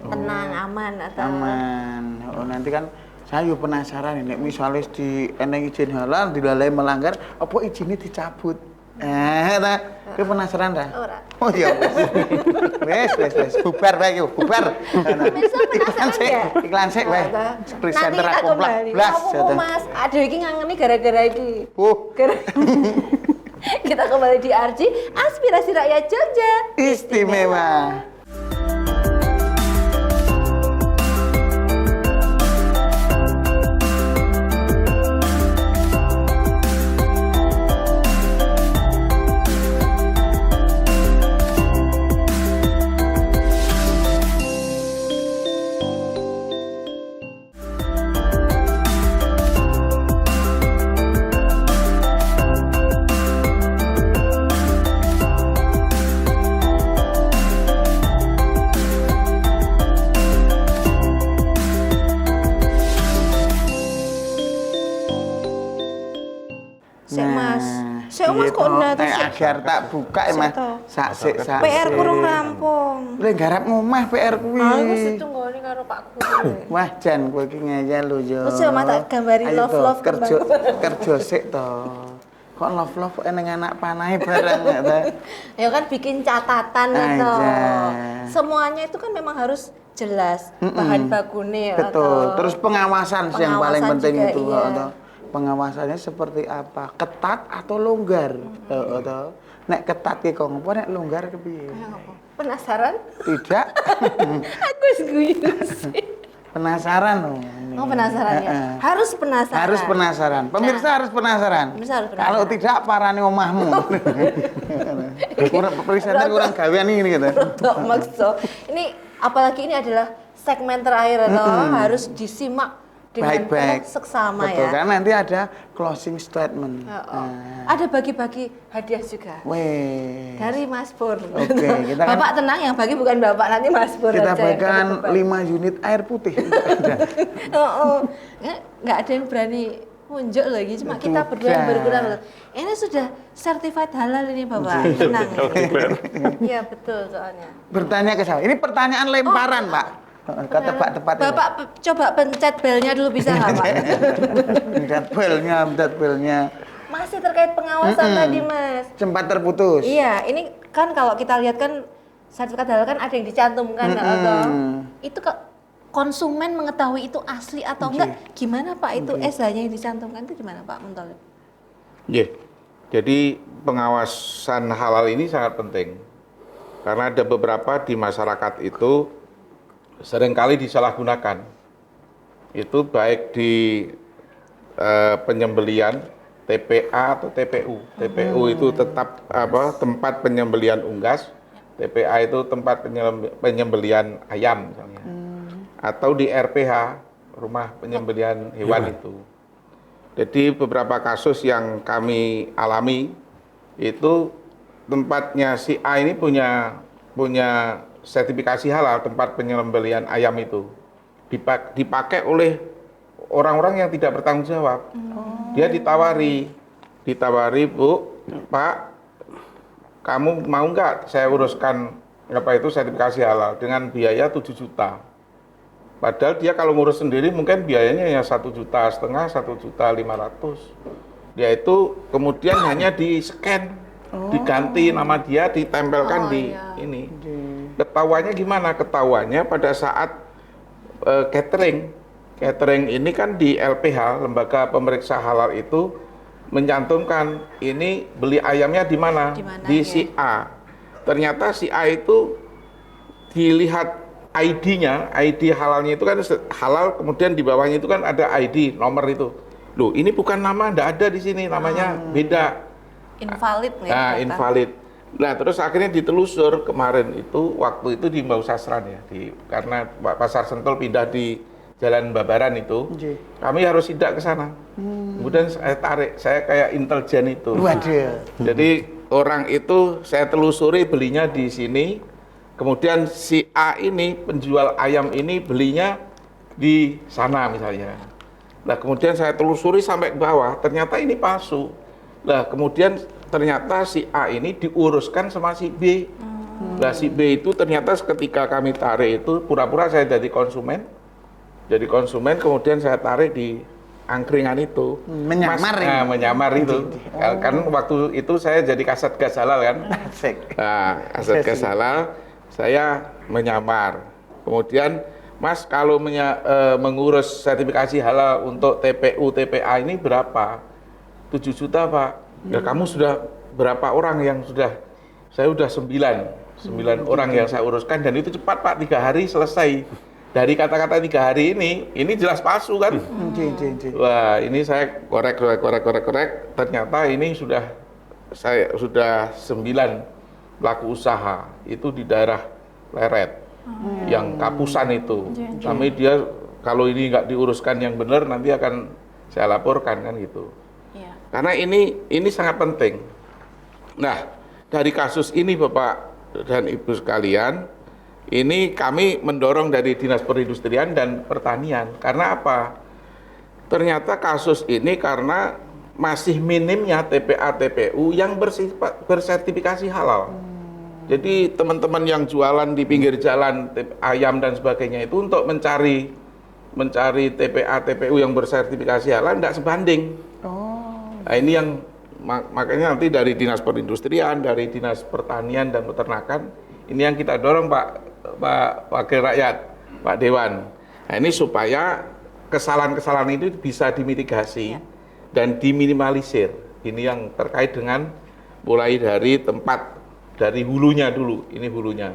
Tenang, aman atau aman. Oh, nanti kan saya juga penasaran ini, misalnya di eneng izin halal dilalai melanggar, apa izinnya dicabut? Kowe penasaran dah? Ora. Oh iya. Wes, bubar bae yo, bubar. Iklan sik wae. Presenter aku blas. Mas, aduh iki ngangeni gara-gara iki. Gara. Kita kembali di Arji, Aspirasi Rakyat Jogja. Istimewa. Mas kok agar tak buka ya Mas. Sak. PR kurang rampung. Lha garap ngomah PR kuwi. Aku setunggone karo Pak Guru. Wah jan kowe iki ngeyel lho yo. Wis Mas tak gambari love kerja sik to. Kok love eneng anak panahe bareng ta. Ya kan bikin catatan itu. Semuanya itu kan memang harus jelas bahan bakunya. Betul. Terus pengawasan yang paling penting juga, itu iya. Pengawasannya seperti apa? Ketat atau longgar? Nek ketat ki kok ngopo, nek longgar kepiye? Penasaran? Tidak. Aku wis guyu sih. Penasaran loh. ini. Oh penasaran ya? Harus penasaran. Harus penasaran. Pemirsa harus penasaran. Pemirsa harus penasaran. Kalau tidak parane omahmu. Presenter kurang gawean ini gitu. Rodok makso. Ini apalagi ini adalah segmen terakhir atau harus disimak dengan Baik-baik. seksama Betul, ya. karena nanti ada closing statement. Ada bagi-bagi hadiah juga Weh. dari Mas Pur. Oke, kita kan- Bapak tenang, yang bagi bukan Bapak, nanti Mas Pur Kita aja yang bagikan dapat. 5 unit air putih. Ada. Nggak ada yang berani munjuk lagi, cuma kita berdua yang Tidak. berkurang. Ini sudah certified halal ini Bapak, tenang. Iya betul soalnya. Bertanya ke saya. Ini pertanyaan lemparan, Pak. Ke tepat-tepat. Bapak coba pencet belnya dulu bisa nggak Pak? Pencet belnya. Masih terkait pengawasan tadi Mas. Sempat terputus. Iya, ini kan kalau kita lihat kan sertifikat halal kan ada yang dicantumkan atau itu konsumen mengetahui itu asli atau enggak. Gimana Pak itu SH-nya yang dicantumkan itu gimana Pak Muntolib? Iya. Jadi pengawasan halal ini sangat penting. Karena ada beberapa di masyarakat itu seringkali disalahgunakan. Itu baik di penyembelian TPA atau TPU. TPU itu tetap tempat penyembelian unggas. TPA itu tempat penyembelian ayam misalnya. Atau di RPH, rumah penyembelian hewan itu. Jadi beberapa kasus yang kami alami itu tempatnya si A ini punya sertifikasi halal, tempat penyembelian ayam itu dipakai oleh orang-orang yang tidak bertanggung jawab. Dia ditawari, Bu, Pak, kamu mau nggak saya uruskan sertifikasi halal dengan biaya 7 juta. Padahal dia kalau ngurus sendiri mungkin biayanya ya 1,5 juta, 1,500,000. Dia itu kemudian hanya di-scan, diganti nama dia, ditempelkan di ini. Ketahuannya gimana? Ketahuannya pada saat catering. Catering ini kan di LPH, Lembaga Pemeriksa Halal itu mencantumkan ini beli ayamnya di mana? Di si A. Ternyata si A itu dilihat ID-nya, ID halalnya itu kan halal, kemudian di bawahnya itu kan ada ID, nomor itu. Loh, ini bukan nama, enggak ada di sini, namanya beda. Invalid ya? Nah, invalid. Nah, terus akhirnya ditelusur kemarin itu, waktu itu di Mbau Sasran ya, karena Pasar Sentul pindah di Jalan Babaran itu, kami harus sidak ke sana. Kemudian saya tarik, saya kayak intelijen itu. Waduh. Jadi orang itu saya telusuri belinya di sini, kemudian si A ini, penjual ayam ini belinya di sana misalnya. Nah, kemudian saya telusuri sampai ke bawah, ternyata ini palsu. Nah, kemudian ternyata si A ini diuruskan sama si B. Nah, si B itu ternyata ketika kami tarik itu, pura-pura saya jadi konsumen. Jadi konsumen, kemudian saya tarik di angkringan itu. Menyamar ini? Menyamar itu. Kan waktu itu saya jadi kasat gas halal kan. Asik. Nah, kasat gas halal, saya menyamar. Kemudian, Mas, kalau mengurus sertifikasi halal untuk TPU, TPA ini berapa? 7 juta, Pak. Ya, kamu sudah berapa orang yang sudah? Saya sudah 9 orang yang saya uruskan, dan itu cepat, Pak, 3 hari selesai. Dari kata-kata 3 hari ini jelas palsu kan? Wah, ini saya korek. Ternyata ini sudah 9 pelaku usaha itu di daerah Leret, yang Kapusan itu. Kami dia kalau ini nggak diuruskan yang benar nanti akan saya laporkan kan gitu. Karena ini sangat penting. Nah, dari kasus ini Bapak dan Ibu sekalian, ini kami mendorong dari Dinas Perindustrian dan Pertanian. Karena apa? Ternyata kasus ini karena masih minimnya TPA TPU yang bersertifikasi halal. Jadi teman-teman yang jualan di pinggir jalan ayam dan sebagainya itu untuk mencari TPA TPU yang bersertifikasi halal tidak sebanding. Nah, ini yang makanya nanti dari Dinas Perindustrian, dari Dinas Pertanian dan Peternakan, ini yang kita dorong Pak Wakil Rakyat, Pak Dewan. Nah, ini supaya kesalahan-kesalahan itu bisa dimitigasi dan diminimalisir. Ini yang terkait dengan mulai dari tempat, dari hulunya dulu, ini hulunya.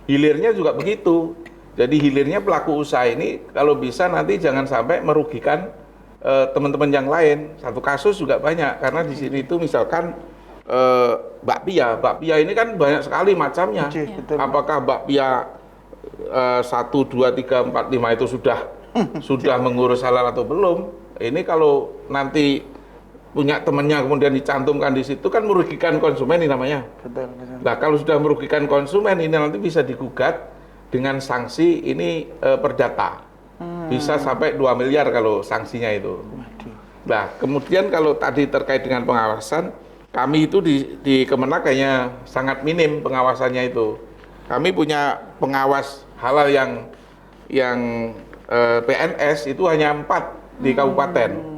Hilirnya juga begitu. Jadi hilirnya pelaku usaha ini kalau bisa nanti jangan sampai merugikan teman-teman yang lain. Satu kasus juga banyak karena di sini itu misalkan bakpia ini kan banyak sekali macamnya. Betul. Apakah bakpia 1, 2, 3, 4, 5 itu sudah mengurus halal atau belum? Ini kalau nanti punya temannya kemudian dicantumkan di situ kan merugikan konsumen ini namanya. Betul. Nah kalau sudah merugikan konsumen ini nanti bisa digugat dengan sanksi ini perdata. Bisa sampai 2 miliar kalau sanksinya itu. Nah kemudian kalau tadi terkait dengan pengawasan, kami itu di Kemenak kayaknya sangat minim pengawasannya itu. Kami punya pengawas halal yang PNS itu hanya 4 di kabupaten.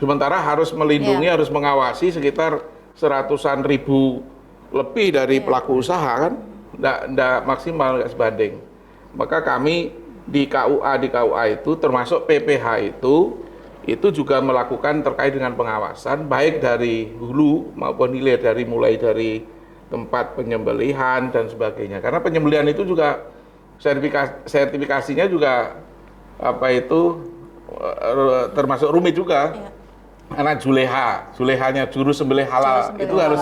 Sementara harus melindungi, harus mengawasi sekitar 100-an ribu lebih dari pelaku usaha kan, nggak maksimal, nggak sebanding. Maka kami di KUA itu termasuk PPH itu juga melakukan terkait dengan pengawasan baik dari hulu maupun hilir, mulai dari tempat penyembelihan dan sebagainya. Karena penyembelihan itu juga sertifikasinya juga termasuk rumit juga. Karena julehanya juru sembelih halal itu harus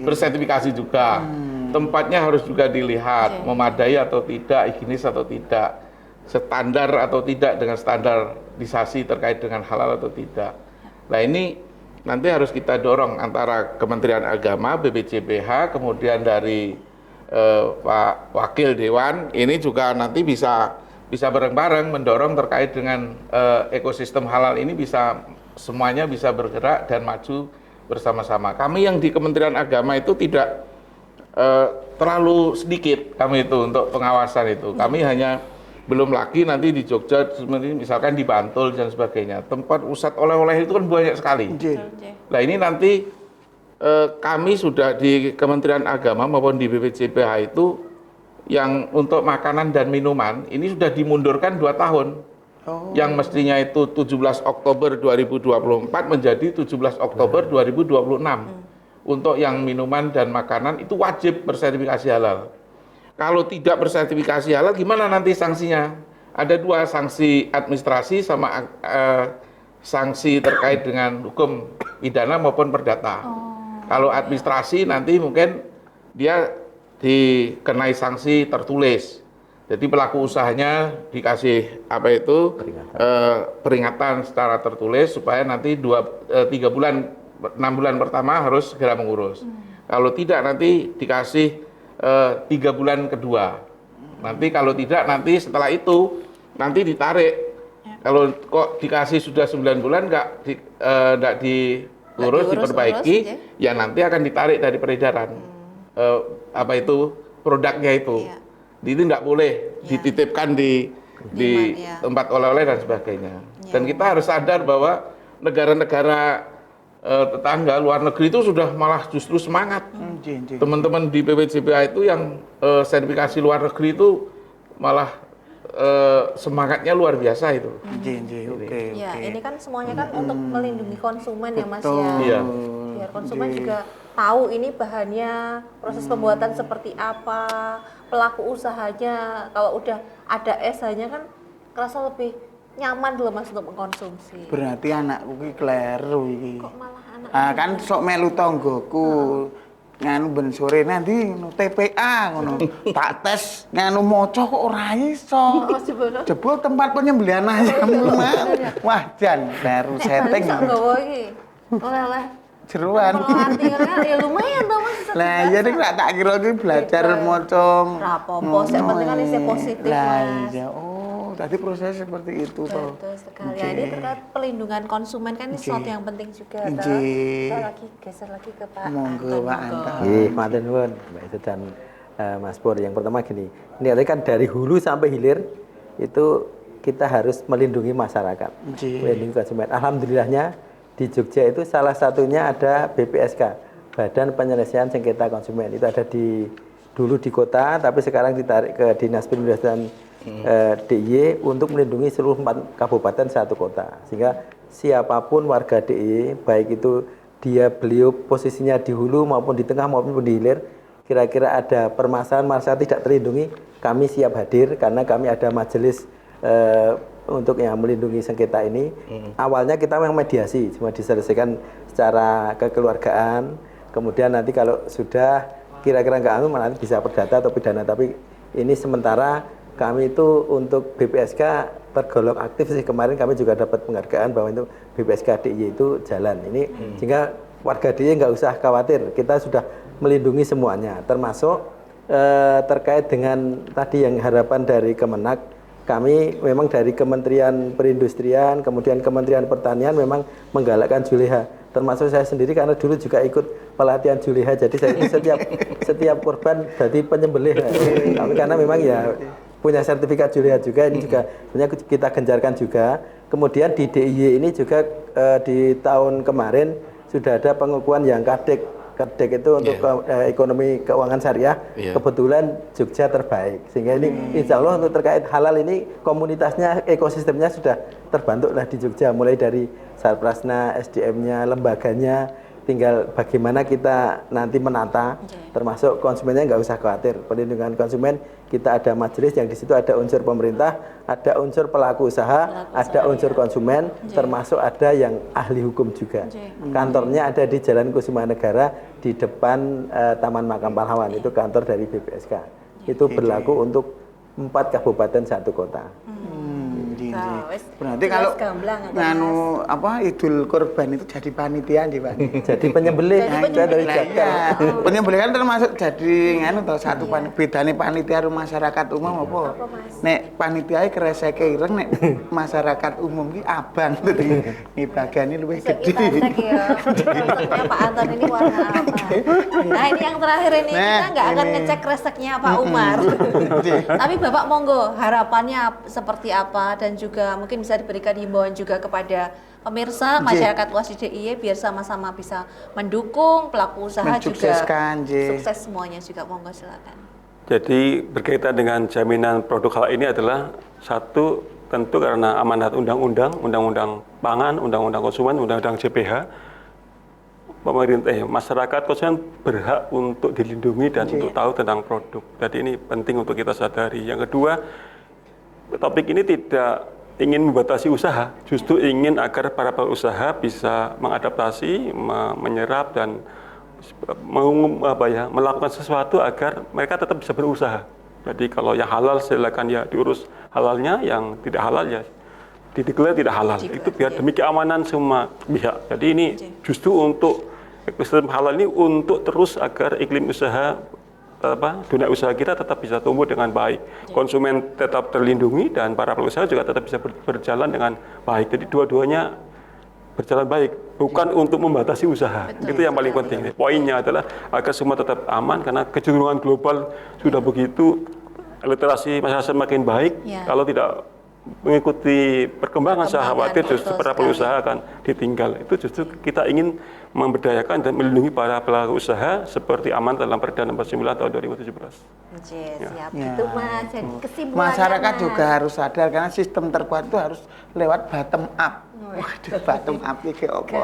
bersertifikasi juga. Tempatnya harus juga dilihat memadai atau tidak, higienis atau tidak, standar atau tidak dengan standarisasi terkait dengan halal atau tidak. Nah ini nanti harus kita dorong antara Kementerian Agama, BPJPH, kemudian dari Pak Wakil Dewan, ini juga nanti bisa bareng-bareng mendorong terkait dengan ekosistem halal ini semuanya bisa bergerak dan maju bersama-sama. Kami yang di Kementerian Agama itu tidak terlalu sedikit kami itu untuk pengawasan itu. Kami hanya belum lagi nanti di Jogja, misalkan di Bantul dan sebagainya. Tempat pusat oleh-oleh itu kan banyak sekali. Nah ini nanti kami sudah di Kementerian Agama maupun di BPJPH itu yang untuk makanan dan minuman ini sudah dimundurkan 2 tahun. Yang mestinya itu 17 Oktober 2024 menjadi 17 Oktober 2026. Untuk yang minuman dan makanan itu wajib bersertifikasi halal. Kalau tidak bersertifikasi halal gimana nanti sanksinya? Ada 2, sanksi administrasi sama sanksi terkait dengan hukum pidana maupun perdata. Kalau administrasi nanti mungkin dia dikenai sanksi tertulis. Jadi pelaku usahanya dikasih peringatan secara tertulis supaya nanti 6 bulan pertama harus segera mengurus. Kalau tidak nanti dikasih 3 bulan kedua. Nanti kalau tidak nanti setelah itu nanti ditarik. Kalau kok dikasih sudah 9 bulan nggak diurus, diperbaiki, ya nanti akan ditarik dari peredaran produknya itu. Itu nggak boleh dititipkan di tempat oleh-oleh dan sebagainya. Dan kita harus sadar bahwa negara-negara tetangga luar negeri itu sudah malah justru semangat. Teman-teman di BPJPH itu yang sertifikasi luar negeri itu malah semangatnya luar biasa itu. Ini kan semuanya kan untuk melindungi konsumen ya Mas ya. Biar konsumen juga tahu ini bahannya, proses pembuatan seperti apa, pelaku usahanya. Kalau udah ada SH-nya kan kerasa lebih nyaman dulu Mas untuk mengkonsumsi. Berarti anakku ki kleru iki. Kok malah anak? Kan sok melu tanggoku. Nganu ben sore nanti TPA ngono. Tak tes nganu maca kok ora iso. Jebul tempat penyembelihan ayam. Wah, jan baru setting. Sak gowo iki. Oleh-oleh Jeruan. ya lumayan toh Mas. Lah iya nek tak kira iki belajar maca. Ora apa-apa, sing penting kan isi positif Mas. Iya, tadi proses seperti itu toh. Betul sekali. Ya, ini terkait pelindungan konsumen kan ini sesuatu yang penting juga. Kita geser lagi ke Pak Monggo Pak Anton. Nggih, matur nuwun Mbak Isu dan Mas Pur. Yang pertama gini, ini kan dari hulu sampai hilir itu kita harus melindungi masyarakat, melindungi konsumen. Alhamdulillahnya di Jogja itu salah satunya ada BPSK, Badan Penyelesaian Sengketa Konsumen. Itu ada dulu di kota, tapi sekarang ditarik ke Dinas Perindustrian DIY untuk melindungi seluruh 4 kabupaten 1 kota. Sehingga siapapun warga DIY, baik itu beliau posisinya di hulu maupun di tengah maupun di hilir, kira-kira ada permasalahan tidak terlindungi, kami siap hadir karena kami ada majelis untuk yang melindungi sengketa ini. Awalnya kita memang mediasi, cuma diselesaikan secara kekeluargaan. Kemudian nanti kalau sudah kira-kira nggak anu, nanti bisa perdata atau pidana. Tapi ini sementara kami itu untuk BPSK tergolong aktif sih. Kemarin kami juga dapat penghargaan bahwa itu BPSK DIY itu jalan. Ini sehingga warga DIY nggak usah khawatir. Kita sudah melindungi semuanya, termasuk terkait dengan tadi yang harapan dari Kemenak. Kami memang dari Kementerian Perindustrian, kemudian Kementerian Pertanian memang menggalakkan Juleha. Termasuk saya sendiri karena dulu juga ikut pelatihan Juleha. Jadi saya ini setiap korban jadi penyembelih. Kami karena memang ya punya sertifikat Juleha juga, ini juga sebenarnya kita gencarkan juga. Kemudian di DIY ini juga di tahun kemarin sudah ada pengukuhan yang Kadek itu untuk ekonomi keuangan syariah, kebetulan Jogja terbaik. Sehingga ini insya Allah untuk terkait halal ini komunitasnya, ekosistemnya sudah terbentuk lah di Jogja. Mulai dari Sarprasna, SDM-nya, lembaganya, tinggal bagaimana kita nanti menata, termasuk konsumennya nggak usah khawatir. Perlindungan konsumen, kita ada majelis yang di situ ada unsur pemerintah, ada unsur pelaku usaha, ada unsur konsumen, termasuk ada yang ahli hukum juga. Kantornya ada di Jalan Kusuma Negara di depan Taman Makam Pahlawan, itu kantor dari BPSK. Itu berlaku untuk 4 kabupaten 1 kota. Berarti kalau nganu Idul Kurban itu jadi panitia nih Pak. Jadi penyembelih dari Jakarta. Penyembelih kan termasuk jadi nganu tau satu bedane panitia masyarakat umum apa? Nek panitiae kreseke ireng, nek masyarakat umum ki abang dadi bagane luwih gede. Maksudnya Pak Anton ini warna apa? Nah, ini yang terakhir ini kita nggak akan ngecek kreseknya Pak Umar. Tapi Bapak monggo harapannya seperti apa, dan juga mungkin bisa diberikan himbauan juga kepada pemirsa masyarakat luas di DIY biar sama-sama bisa mendukung pelaku usaha juga sukses semuanya juga. Monggo silakan. Jadi berkaitan dengan jaminan produk halal ini adalah satu, tentu karena amanat undang-undang pangan, undang-undang konsumen, undang-undang JPH, pemerintah, masyarakat konsumen berhak untuk dilindungi dan untuk tahu tentang produk. Jadi ini penting untuk kita sadari. Yang kedua, topik ini tidak ingin membatasi usaha, justru ingin agar para pelaku usaha bisa mengadaptasi, menyerap dan melakukan sesuatu agar mereka tetap bisa berusaha. Jadi kalau yang halal silakan ya diurus halalnya, yang tidak halal ya dideklar tidak halal. Itu biar demi keamanan semua pihak. Jadi ini justru untuk ekosistem halal ini untuk terus agar iklim usaha dunia usaha kita tetap bisa tumbuh dengan baik, konsumen tetap terlindungi dan para pelaku usaha juga tetap bisa berjalan dengan baik. Jadi dua-duanya berjalan baik, bukan untuk membatasi usaha. Itu yang paling penting. Poinnya adalah agar semua tetap aman karena kecenderungan global sudah begitu, literasi masyarakat makin baik. Kalau tidak mengikuti perkembangan, saya khawatir justru para pelaku usaha akan ditinggal. Itu justru kita ingin memberdayakan dan melindungi para pelaku usaha seperti amanat dalam Perda Nomor 9 tahun 2017. Siap. Itu Mas. Jadi kesimpulannya masyarakat juga harus sadar karena sistem terkuat itu harus lewat bottom up. Waduh, bottom up iki opo?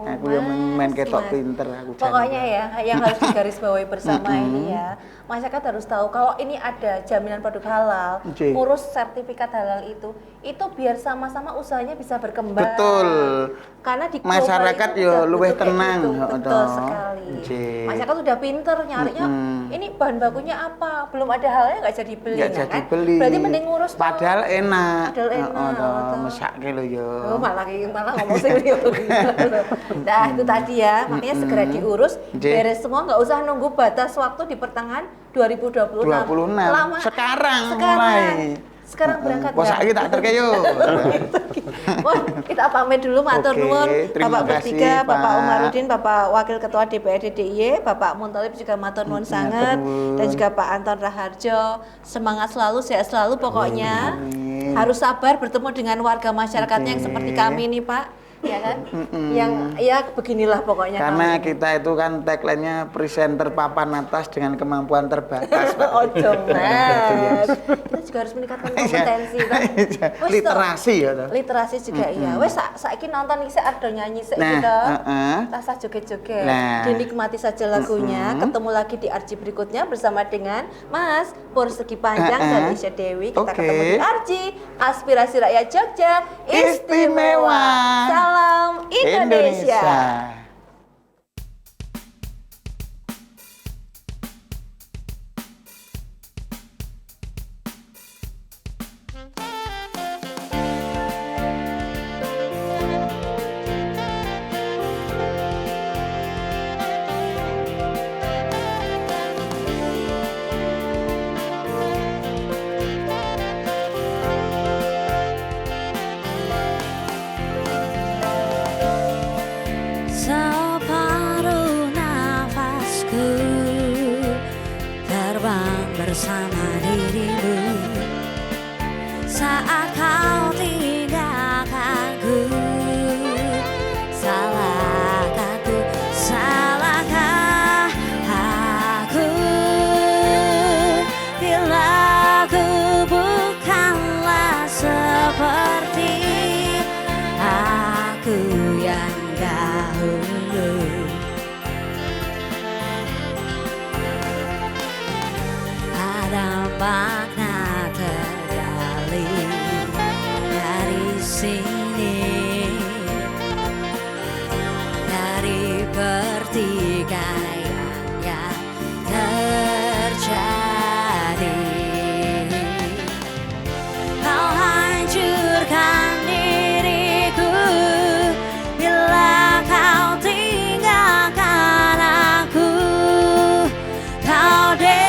Aku yang main ketok pinter aku. Pokoknya ya, yang harus digarisbawahi bersama ini ya, masyarakat harus tahu kalau ini ada jaminan produk halal, ngurus sertifikat halal itu biar sama-sama usahanya bisa berkembang. Betul. Karena di masyarakat yo luwih tenang. Betul sekali. Masyarakat sudah pinter nyarinya. Ini bahan bakunya apa? Belum ada halalnya nggak jadi beli. Nggak jadi beli. Berarti mending ngurus. Padahal enak. Mesake lho yo. Malah ngomong sendiri. Nah itu tadi ya, makanya segera diurus, beres semua, nggak usah nunggu batas waktu di pertengahan 2026. Lama. Sekarang mulai. Sekarang berangkat ya? Saiki tak terke yo. Kita pamit dulu, matur nuwun Bapak bertiga, Bapak Umarudin, Bapak Wakil Ketua DPRD DIY, Bapak Muntolib juga matur nuwun sangat, dan juga Pak Anton Raharjo. Semangat selalu, sehat selalu pokoknya. Harus sabar bertemu dengan warga masyarakatnya yang seperti kami nih Pak. ya kan? Yang ya beginilah pokoknya. Karena kamu. kita itu kan tagline-nya presenter papan atas dengan kemampuan terbatas, Pak. Ojo mas, kita juga harus meningkatkan kompetensi kan. Wes, Literasi ya toh. Literasi juga iya. Wes saiki nonton iki ada nyanyi sik Nah, gitu. heeh. Tasah joget-joget. Nah. Dinikmati saja lagunya. Ketemu lagi di RG berikutnya bersama dengan Mas Pur Segi Panjang dan Isya Dewi. Kita Oke. ketemu di RG Aspirasi Rakyat Jogja Istimewa. Salam Indonesia. Separuh nafasku terbang bersama dirimu saat kau tinggalkanku. Salahkah aku bila aku bukanlah seperti aku yang dahulu. Ada makna tergali dari sini, dari pertikaian yang terjadi. Kau hancurkan diriku bila kau tinggalkan aku. Kau dewaku,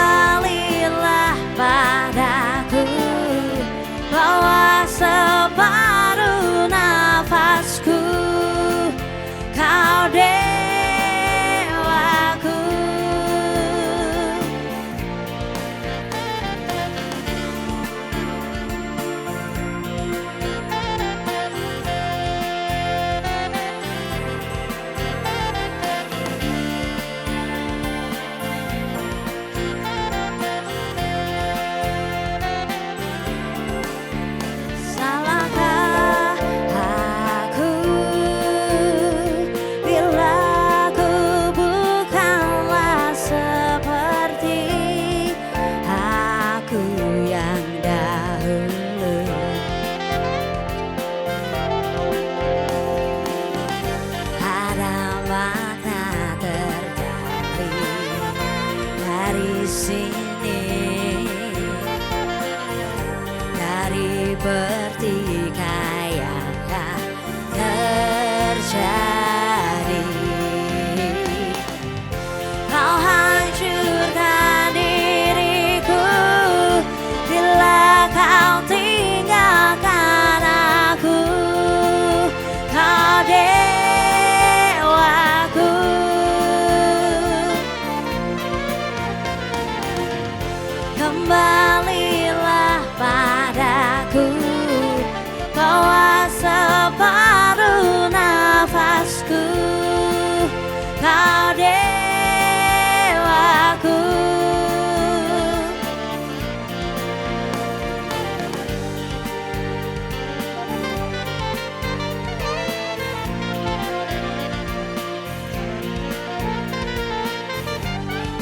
kembalilah padaku, bawa separuh nafasku. Kau dewaku. Salahkah aku bila aku bukanlah seperti aku yang dahulu. Ada makna tergali dari sini, dari pertikaian yang terjadi. Kau hancurkan diriku bila kau tinggalkan aku. Kau dewaku, kembalilah padaku, bawa separuh nafasku. Kau dewaku.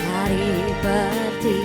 Dari pertikaian